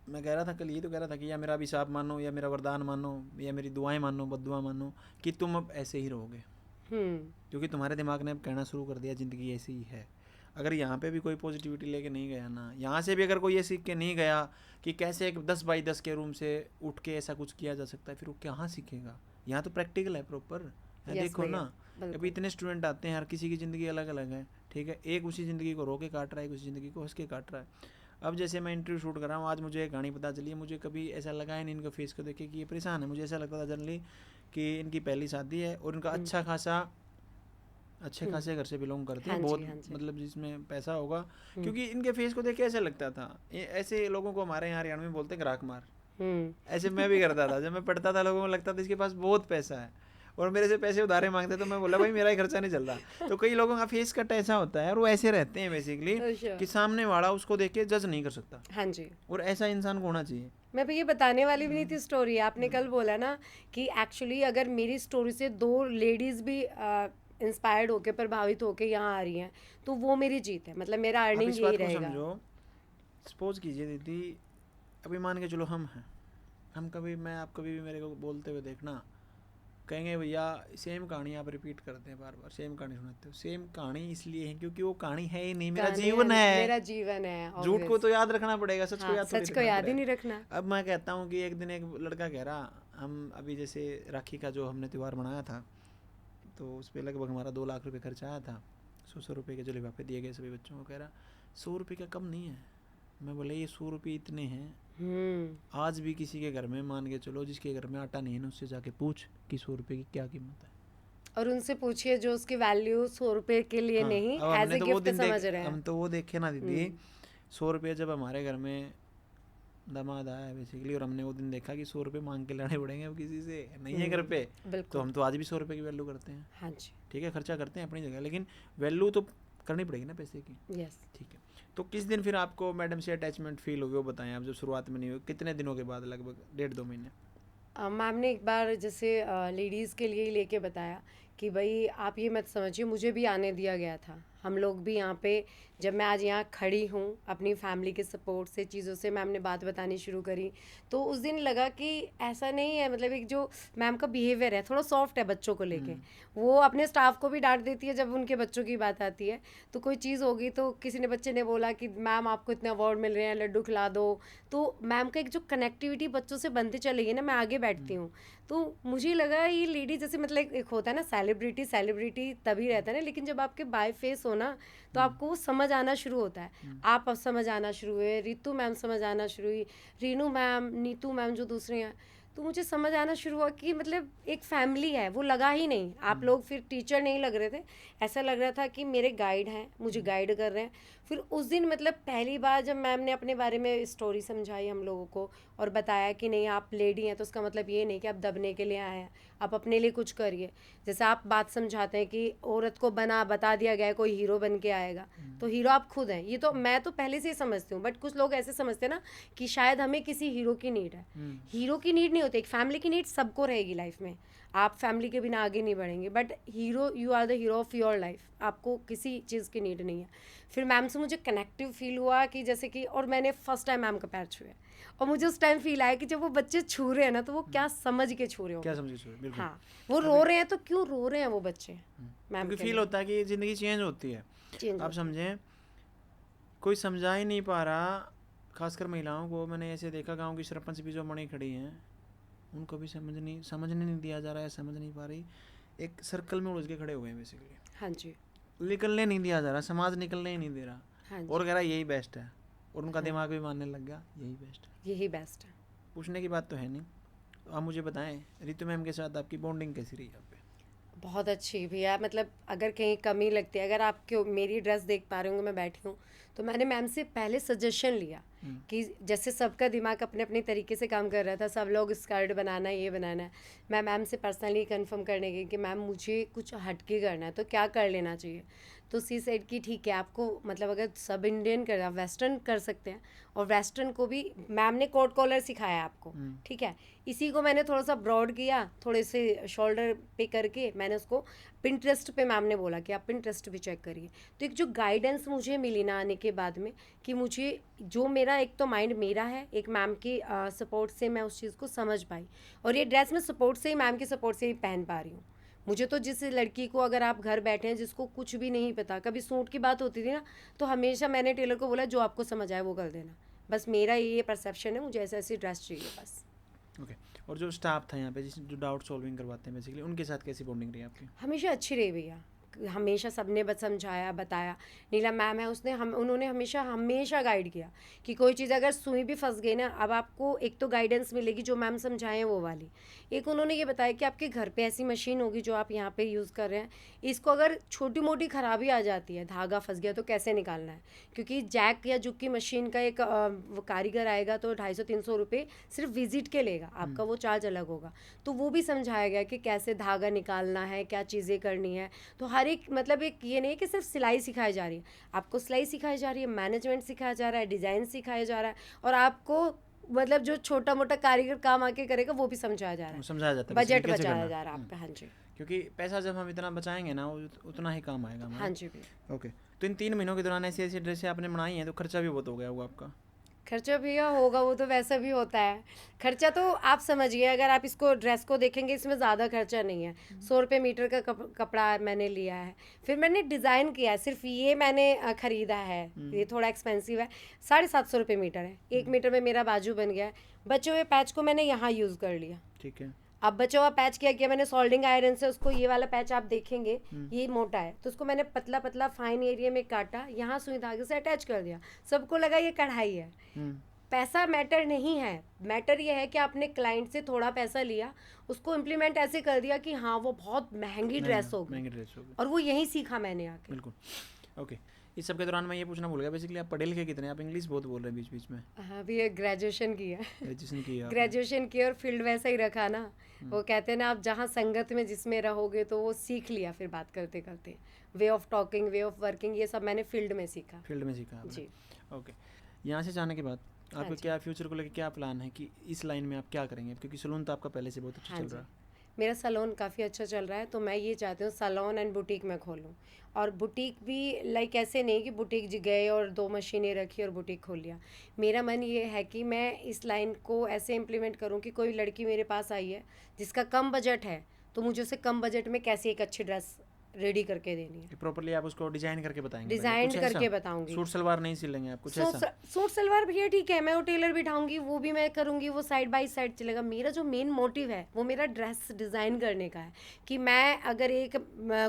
मैं कह रहा था कल, ये तो कह रहा था कि या मेरा अभिशाप मानो, या मेरा वरदान मानो, या मेरी दुआएं मानो, बद्दुआ मानो, कि तुम अब ऐसे ही रहोगे, क्योंकि तुम्हारे दिमाग ने अब कहना शुरू कर दिया ज़िंदगी ऐसी ही है। अगर यहाँ पे भी कोई पॉजिटिविटी लेके नहीं गया ना, यहाँ से भी अगर कोई ये सीख के नहीं गया कि कैसे एक 10 बाई 10 के रूम से उठ के ऐसा कुछ किया जा सकता है, फिर वो कहाँ सीखेगा? यहाँ तो प्रैक्टिकल है प्रॉपर। देखो ना, अभी इतने स्टूडेंट आते हैं, हर किसी की ज़िंदगी अलग अलग है, ठीक है। एक उसी ज़िंदगी को रो के काट रहा है, एक उसी ज़िंदगी को हंस के काट रहा है। अब जैसे मैं इंटरव्यू शूट कर रहा हूँ, आज मुझे एक कहानी पता चली है, मुझे कभी ऐसा लगा है नहीं इनका फेस को देख के कि ये परेशान है। मुझे ऐसा लगता था जनरली कि इनकी पहली शादी है और इनका अच्छे खासे घर से बिलोंग करते हैं, बहुत मतलब जिसमें पैसा होगा, क्योंकि इनके फेस को देख के ऐसा लगता था। ऐसे लोगों को हमारे यहाँ हरियाणा में बोलते हैं ग्राहक मार। ऐसे मैं भी करता था, जब मैं पढ़ता था लोगों को लगता था इसके पास बहुत पैसा है। और मेरे से पैसे उधारे मांगते, तो मैं बोला भाई मेरा ही खर्चा नहीं चल रहा। तो कई लोगों का फेस कट ऐसा होता है और वो ऐसे रहते हैं बेसिकली अच्छा। कि सामने वाला उसको देख के जज नहीं कर सकता, हाँ जी, और ऐसा इंसान को होना चाहिए। मैं भी ये बताने वाली भी नहीं थी स्टोरी। आपने कल बोला ना कि एक्चुअली अगर मेरी स्टोरी से 2 लेडीज भी इंस्पायर्ड होके, प्रभावित होके यहाँ आ रही हैं, तो वो मेरी जीत है, मतलब मेरा आप अर्निंग इस यही बात को रहेगा। समझो, सपोज कीजिए दीदी, अभी मान के चलो हम हैं, हम कभी, मैं आप कभी भी मेरे को बोलते हुए देखना, कहेंगे भैया सेम कहानी आप रिपीट करते हैं, बार बार सेम कहानी सुनाते हो। सेम कहानी इसलिए है क्योंकि वो कहानी है ही नहीं, मेरा कहानी जीवन मेरा है। जीवन है, झूठ को obvious। तो याद रखना पड़ेगा, सच को हाँ, याद थोड़ी सच को रखना याद ही पड़ेगा। नहीं रखना। अब मैं कहता हूँ कि एक दिन एक लड़का कह रहा, हम अभी जैसे राखी का जो हमने त्यौहार मनाया था, तो उस पर लगभग हमारा 2 लाख रुपये खर्च आया था। 100 रुपये के जो लिफाफे दिए गए सभी बच्चों को। कह रहा 100 रुपये का कम नहीं है। मैं बोला ये 100 रुपये इतने हैं, आज भी किसी के घर में मान के चलो जिसके घर में आटा नहीं है ना, उससे जाके पूछ कि 100 रुपये की क्या कीमत है, और उनसे पूछिए जो उसकी वैल्यू 100 रुपए के लिए हाँ। नहीं, अब एज हमने ए तो वो गिफ्ट दिन समझ रहे हैं। हम तो वो देखे ना दीदी, 100 रुपये जब हमारे घर में दामाद आया बेसिकली, और हमने वो दिन देखा कि 100 रुपये मांग के लाने पड़ेंगे, अब किसी से नहीं है घर पे, तो बिल्कुल। हम तो आज भी 100 रुपये की वैल्यू करते हैं। हाँ जी, ठीक है, खर्चा करते हैं अपनी जगह, लेकिन वैल्यू तो करनी पड़ेगी ना पैसे की। यस। ठीक है, तो किस दिन फिर आपको मैडम से अटैचमेंट फील हुई वो बताएं आप, जब शुरुआत में नहीं हुई, कितने दिनों के बाद? लगभग 1.5-2 महीने। मैम ने एक बार जैसे लेडीज़ के लिए ही लेके बताया कि भाई आप ये मत समझिए, मुझे भी आने दिया गया था। हम लोग भी यहाँ पे, जब मैं आज यहाँ खड़ी हूँ अपनी फैमिली के सपोर्ट से, चीज़ों से मैम ने बात बतानी शुरू करी, तो उस दिन लगा कि ऐसा नहीं है, मतलब एक जो मैम का बिहेवियर है थोड़ा सॉफ्ट है बच्चों को लेके। वो अपने स्टाफ को भी डांट देती है जब उनके बच्चों की बात आती है। तो कोई चीज़ होगी तो किसी ने, बच्चे ने बोला कि मैम आपको इतने अवार्ड मिल रहे हैं, लड्डू खिला दो, तो मैम का एक जो कनेक्टिविटी बच्चों से बनती चलेगी ना, मैं आगे बैठती हूँ, तो मुझे लगा ये लेडी जैसे, मतलब एक होता है ना सेलिब्रिटी तभी रहता है ना, लेकिन जब आपके बाय फेस हो ना, तो आपको वो समझ आना शुरू होता है। आप अब समझ आना शुरू हुए, रितु मैम समझ आना शुरू हुई, रीनू मैम, नीतू मैम जो दूसरे हैं, तो मुझे समझ आना शुरू हुआ कि मतलब एक फैमिली है, वो लगा ही नहीं। आप लोग फिर टीचर नहीं लग रहे थे, ऐसा लग रहा था कि मेरे गाइड हैं, मुझे गाइड कर रहे हैं। फिर उस दिन मतलब पहली बार जब मैम ने अपने बारे में स्टोरी समझाई हम लोगों को और बताया कि नहीं आप लेडी हैं तो उसका मतलब ये नहीं कि आप दबने के लिए आए हैं, आप अपने लिए कुछ करिए। जैसे आप बात समझाते हैं कि औरत को बता दिया गया है कोई हीरो बन के आएगा, तो हीरो आप खुद हैं। ये तो मैं तो पहले से ही समझती हूँ, बट कुछ लोग ऐसे समझते हैं ना कि शायद हमें किसी हीरो की नीड है। हीरो की नीड नहीं होती, एक फैमिली की नीड सबको रहेगी लाइफ में। आप फैमिली के बिना आगे नहीं बढ़ेंगे, but hero, you are the hero of your life, आपको किसी चीज़ की नीड नहीं है। फिर मैम से मुझे कनेक्टिव फील हुआ कि जैसे कि, और मैंने फर्स्ट टाइम मैम का पैर छुआ, और मुझे उस टाइम फील आया कि जब वो बच्चे छू रहे हैं ना, तो वो क्या समझ के छू रहे हो, क्या समझे बिल्कुल। हाँ, वो रो रहे हैं तो क्यों रो रहे हैं वो बच्चे, मैम क्योंकि के फील लिए होता है कि ज़िंदगी चेंज होती है। चेंज आप समझें, कोई समझा ही नहीं पा रहा, खासकर महिलाओं को। मैंने ऐसे देखा गांव की सरपंच भी जो मणि खड़ी हैं, उनको भी समझने नहीं दिया जा रहा है, समझ नहीं पा रही, एक सर्कल में उलझ के खड़े हुए हैं बेसिकली। हाँ जी, निकलने नहीं दिया जा रहा, समाज निकलने ही नहीं दे रहा, हाँ जी, और कह रहा यही बेस्ट है, और उनका दिमाग भी मानने लग गया यही बेस्ट है। यही बेस्ट है। पूछने की बात तो है नहीं। आप मुझे बताएं, रितु मैम के साथ आपकी बॉन्डिंग कैसी रही यहाँ पे? बहुत अच्छी भैया, मतलब अगर कहीं कमी लगती है, अगर आप क्यों मेरी ड्रेस देख पा रहे होंगे, मैं बैठी हूँ, तो मैंने मैम से पहले सजेशन लिया कि जैसे सबका दिमाग अपने अपने तरीके से काम कर रहा था, सब लोग स्कर्ट बनाना है, ये बनाना है, मैं मैम से पर्सनली कंफर्म करने गई कि मैम मुझे कुछ हटके करना है, तो क्या कर लेना चाहिए। तो सी सेड कि ठीक है, आपको मतलब अगर सब इंडियन कर, वेस्टर्न कर सकते हैं, और वेस्टर्न को भी मैम ने कोट कॉलर सिखाया आपको, ठीक है, इसी को मैंने थोड़ा सा ब्रॉड किया, थोड़े से शोल्डर पे करके मैंने उसको पिंटरेस्ट पे, मैम ने बोला कि आप पिंटरेस्ट भी चेक करिए। तो एक जो गाइडेंस मुझे मिली ना आने के बाद में, कि मुझे जो मेरा एक तो माइंड मेरा है, एक मैम की सपोर्ट से मैं उस चीज़ को समझ पाई, और ये ड्रेस मैं सपोर्ट से ही, मैम के सपोर्ट से ही पहन पा रही हूँ। मुझे तो जिस लड़की को, अगर आप घर बैठे हैं जिसको कुछ भी नहीं पता, कभी सूट की बात होती थी ना, तो हमेशा मैंने टेलर को बोला जो आपको समझ आए वो कर देना, बस मेरा ये परसेप्शन है, मुझे ऐसी ऐसी ड्रेस चाहिए बस। ओके। और जो स्टाफ था यहाँ पे, जो डाउट सॉल्विंग करवाते हैं बेसिकली, उनके साथ कैसी बॉन्डिंग रही आपकी? हमेशा अच्छी रही भैया, हमेशा सबने बस समझाया बताया। नीलम मैम है, उन्होंने हमेशा गाइड किया कि कोई चीज़ अगर सुई भी फंस गई ना, अब आपको एक तो गाइडेंस मिलेगी जो मैम समझाएं वो वाली, एक उन्होंने ये बताया कि आपके घर पे ऐसी मशीन होगी जो आप यहाँ पे यूज़ कर रहे हैं, इसको अगर छोटी मोटी खराबी आ जाती है, धागा फंस गया तो कैसे निकालना है, क्योंकि जैक या जुक की मशीन का एक वो कारीगर आएगा तो 250-300 रुपये सिर्फ विजिट के लेगा, आपका वो चार्ज अलग होगा। तो वो भी समझाया गया कि कैसे धागा निकालना है, क्या चीज़ें करनी है। तो हर एक मतलब एक ये नहीं कि सिर्फ सिलाई सिखाई जा रही है, आपको सिलाई सिखाई जा रही है, मैनेजमेंट सिखाया जा रहा है, डिज़ाइन सिखाया जा रहा है, और आपको मतलब जो छोटा मोटा कारीगर काम आके करेगा वो भी समझाया जा रहा है, समझाया जाता है, बजट कैसे बचाया करना जा रहा है है। आपका। हाँ जी, क्योंकि पैसा जब हम इतना बचाएंगे ना उतना ही काम आएगा हमारा। हाँ जी भैया। ओके, तो इन 3 महीनों के दौरान ऐसी ऐसी ड्रेसें आपने बनाई हैं तो खर्चा भी बहुत हो गया होगा आपका। खर्चा भैया होगा, वो तो वैसा भी होता है खर्चा। तो आप समझिए, अगर आप इसको ड्रेस को देखेंगे इसमें ज़्यादा खर्चा नहीं है। 100 रुपये मीटर का कपड़ा मैंने लिया है, फिर मैंने डिज़ाइन किया है, सिर्फ ये मैंने ख़रीदा है, ये थोड़ा एक्सपेंसिव है, 750 रुपये मीटर है। 1 मीटर में मेरा बाजू बन गया है। बचे हुए पैच को मैंने यहाँ यूज़ कर लिया। ठीक है। अब बचा हुआ पैच क्या किया मैंने, सोल्डिंग आयरन से उसको, ये वाला पैच आप देखेंगे ये मोटा है तो उसको मैंने पतला पतला फाइन एरिया में काटा, यहाँ सुई धागे से अटैच कर दिया। सबको लगा ये कढ़ाई है। पैसा मैटर नहीं है, मैटर ये है कि आपने क्लाइंट से थोड़ा पैसा लिया, उसको इम्प्लीमेंट ऐसे कर दिया कि हाँ वो बहुत महंगी ड्रेस होगी, और वो यही सीखा मैंने आके। बिल्कुल। ओके, इस सब के दौरान मैं ये पूछना भूल गया, बेसिकली आप पढ़े लिखे कितने, आप इंग्लिश बहुत बोल रहे हैं बीच बीच में। हाँ भैया, ग्रेजुएशन किया। ग्रेजुएशन किया और फील्ड वैसा ही रखा ना। वो कहते हैं ना, आप जहाँ संगत में जिसमें रहोगे तो वो सीख लिया, फिर बात करते करते way of talking, way of working, ये सब मैंने फील्ड में सीखा। जी। ओके, यहाँ से जाने के बाद आपका क्या फ्यूचर को लेकर क्या प्लान है कि इस लाइन में आप क्या करेंगे, क्योंकि सलून तो आपका पहले से बहुत अच्छा चल रहा है। मेरा सैलून काफ़ी अच्छा चल रहा है, तो मैं ये चाहती हूँ सैलून एंड बुटीक में खोलूँ। और बुटीक भी लाइक ऐसे नहीं कि बुटीक गए और 2 मशीनें रखी और बुटीक खोल लिया। मेरा मन ये है कि मैं इस लाइन को ऐसे इम्प्लीमेंट करूँ कि कोई लड़की मेरे पास आई है जिसका कम बजट है, तो मुझे उसे कम बजट में कैसे एक अच्छी ड्रेस रेडी करके देनी है। प्रॉपर्ली आप उसको डिजाइन करके बताएंगे? डिजाइन करके बताऊंगी। सूट सलवार नहीं सिलेंगे आप कुछ ऐसा? सूट सलवार भैया ठीक है, मैं वो टेलर बिठाऊंगी, वो भी मैं करूंगी, वो साइड बाय साइड चलेगा। मेरा जो मेन मोटिव है वो मेरा ड्रेस डिज़ाइन करने का है कि मैं अगर एक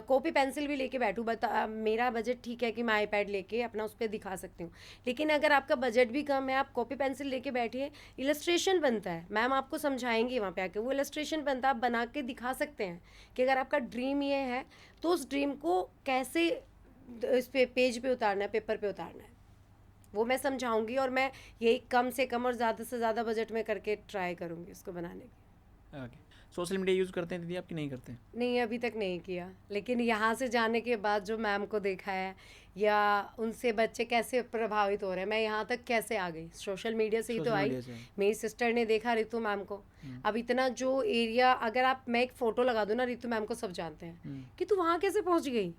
कॉपी पेंसिल भी लेके बैठूँ, मेरा बजट ठीक है कि मैं आईपैड लेके अपना उस पर दिखा सकती हूँ, लेकिन अगर आपका बजट भी कम है, आप कॉपी पेंसिल लेके बैठिए, इलस्ट्रेशन बनता है, मैम आपको समझाएंगी वहाँ पे आके, वो इलस्ट्रेशन बनता है, आप बना के दिखा सकते हैं कि अगर आपका ड्रीम ये है तो उस ड्रीम को कैसे इस पे पेज पे उतारना है, पेपर पे उतारना है, वो मैं समझाऊंगी। और मैं यही कम से कम और ज़्यादा से ज़्यादा बजट में करके ट्राई करूंगी इसको बनाने की। ओके, सोशल मीडिया यूज़ करते हैं दीदी आप कि नहीं करते? नहीं, अभी तक नहीं किया, लेकिन यहाँ से जाने के बाद जो मैम को देखा है या उनसे बच्चे कैसे प्रभावित हो रहे हैं, मैं यहाँ तक कैसे आ गई, सोशल मीडिया से ही तो आई। मेरी सिस्टर ने देखा रितु मैम को, अब इतना जो एरिया, अगर मैं एक फ़ोटो लगा दूँ ना, रितु मैम को सब जानते हैं कि तू वहाँ कैसे पहुँच गई,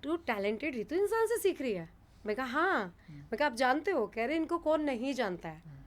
तू टैलेंटेड रितु इंसान से सीख रही है। मैं कहा हाँ, मैं कहा आप जानते हो, कह रहे इनको कौन नहीं जानता है।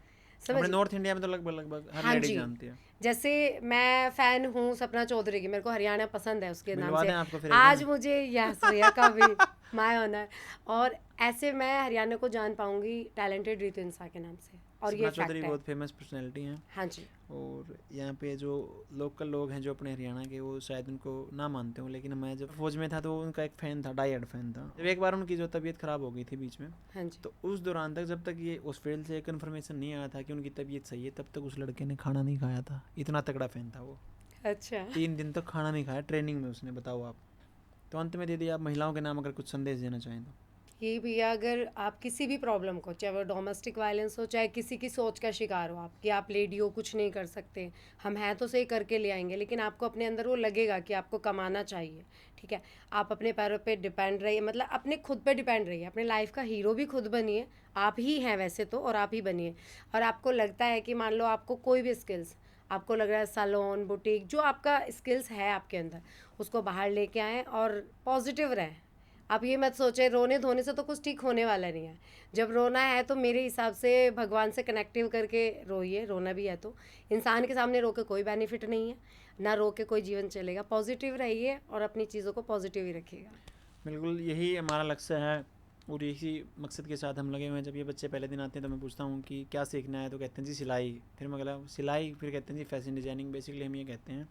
समझ, नॉर्थ इंडिया में तो लगभग हर लेडी जानती है। जैसे मैं फ़ैन हूँ सपना चौधरी की, मेरे को हरियाणा पसंद है उसके नाम से, आज आज मुझे यह का भी माय ऑनर, और ऐसे मैं हरियाणा को जान पाऊंगी टैलेंटेड रितु इंसान के नाम से। और ये चौधरी बहुत फेमस पर्सनैलिटी हैं। हाँ जी। और यहाँ पे जो लोकल लोग हैं जो अपने हरियाणा के, वो शायद उनको ना मानते हो, लेकिन मैं जब फौज में था तो उनका एक फ़ैन था, डाई हार्ड फ़ैन था। जब एक बार उनकी जो तबीयत ख़राब हो गई थी बीच में, हाँ जी, तो उस दौरान तक, जब तक ये उस फील्ड से कन्फर्मेशन नहीं आया था कि उनकी तबीयत सही है, तब तक उस लड़के ने खाना नहीं खाया था। इतना तगड़ा फ़ैन था वो। अच्छा। 3 दिन तक खाना नहीं खाया ट्रेनिंग में उसने, बताओ आप। तो अंत में दीदी आप महिलाओं के नाम अगर कुछ संदेश देना चाहें तो? ये भैया, अगर आप किसी भी प्रॉब्लम को, चाहे वो डोमेस्टिक वायलेंस हो, चाहे किसी की सोच का शिकार हो आप कि आप लेडी हो, कुछ नहीं कर सकते, हम हैं तो सही करके ले आएंगे, लेकिन आपको अपने अंदर वो लगेगा कि आपको कमाना चाहिए, ठीक है, आप अपने पैरों पे डिपेंड रहिए, मतलब अपने खुद पे डिपेंड रहिए, अपने लाइफ का हीरो भी खुद बनिए, आप ही हैं वैसे तो, और आप ही बनिए। और आपको लगता है कि मान लो आपको कोई भी स्किल्स, आपको लग रहा है सैलून, बुटीक, जो आपका स्किल्स है आपके अंदर, उसको बाहर लेके आएँ और पॉजिटिव रहें। आप ये मत सोचें रोने धोने से तो कुछ ठीक होने वाला नहीं है। जब रोना है तो मेरे हिसाब से भगवान से कनेक्टिव करके रोइए, रोना भी है तो। इंसान के सामने रो के कोई बेनिफिट नहीं है, ना रो के कोई जीवन चलेगा। पॉजिटिव रहिए और अपनी चीज़ों को पॉजिटिव ही रखिएगा। बिल्कुल, यही हमारा लक्ष्य है और यही मकसद के साथ हम लगे हुए हैं। जब ये बच्चे पहले दिन आते हैं तो मैं पूछता हूँ कि क्या सीखना है, तो कहते हैं जी सिलाई, फिर मैं कहता सिलाई, फिर कहते हैं जी फैशन डिज़ाइनिंग। बेसिकली हम ये कहते हैं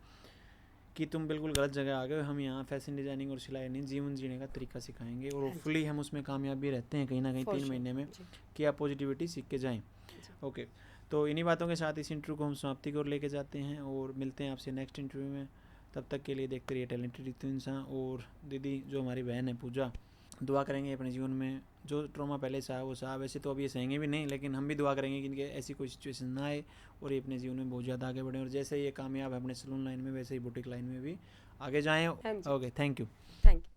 कि तुम बिल्कुल गलत जगह आ गए हो, हम यहाँ फैशन डिजाइनिंग और सिलाई नहीं, जीवन जीने का तरीका सिखाएंगे और हाँ जी। होपफुली हम उसमें कामयाब भी रहते हैं कहीं ना कहीं फॉर 3 श्योर। महीने में जी कि आप पॉजिटिविटी सीख के जाएं। जी। ओके, तो इन्हीं बातों के साथ इस इंटरव्यू को हम समाप्ति की ओर लेके जाते हैं और मिलते हैं आपसे नेक्स्ट इंटरव्यू में। तब तक के लिए देखते रहिए टैलेंटेड रितु इंसान। और दीदी जो हमारी बहन है पूजा, दुआ करेंगे अपने जीवन में जो ट्रॉमा पहले सहा वो सहा, वैसे तो अभी ये सहेंगे भी नहीं, लेकिन हम भी दुआ करेंगे कि इनके ऐसी कोई सिचुएशन ना आए और ये अपने जीवन में बहुत ज़्यादा आगे बढ़ें और जैसे ये कामयाब है अपने सलून लाइन में वैसे ही बुटीक लाइन में भी आगे जाएँ। हाँ जी। Okay, thank you. Thank you.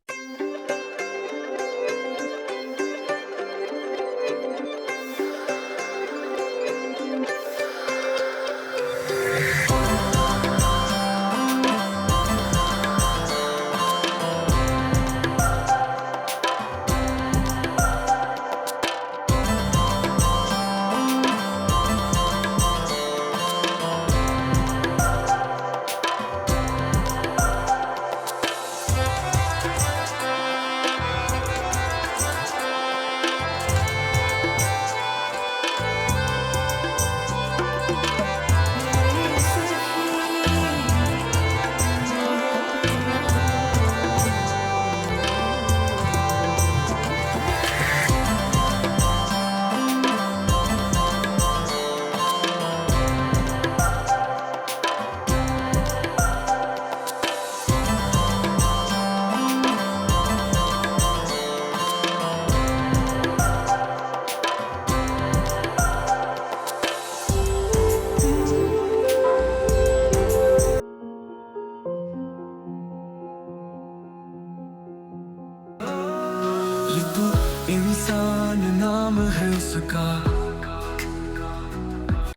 Ritu इंसान नाम है उसका।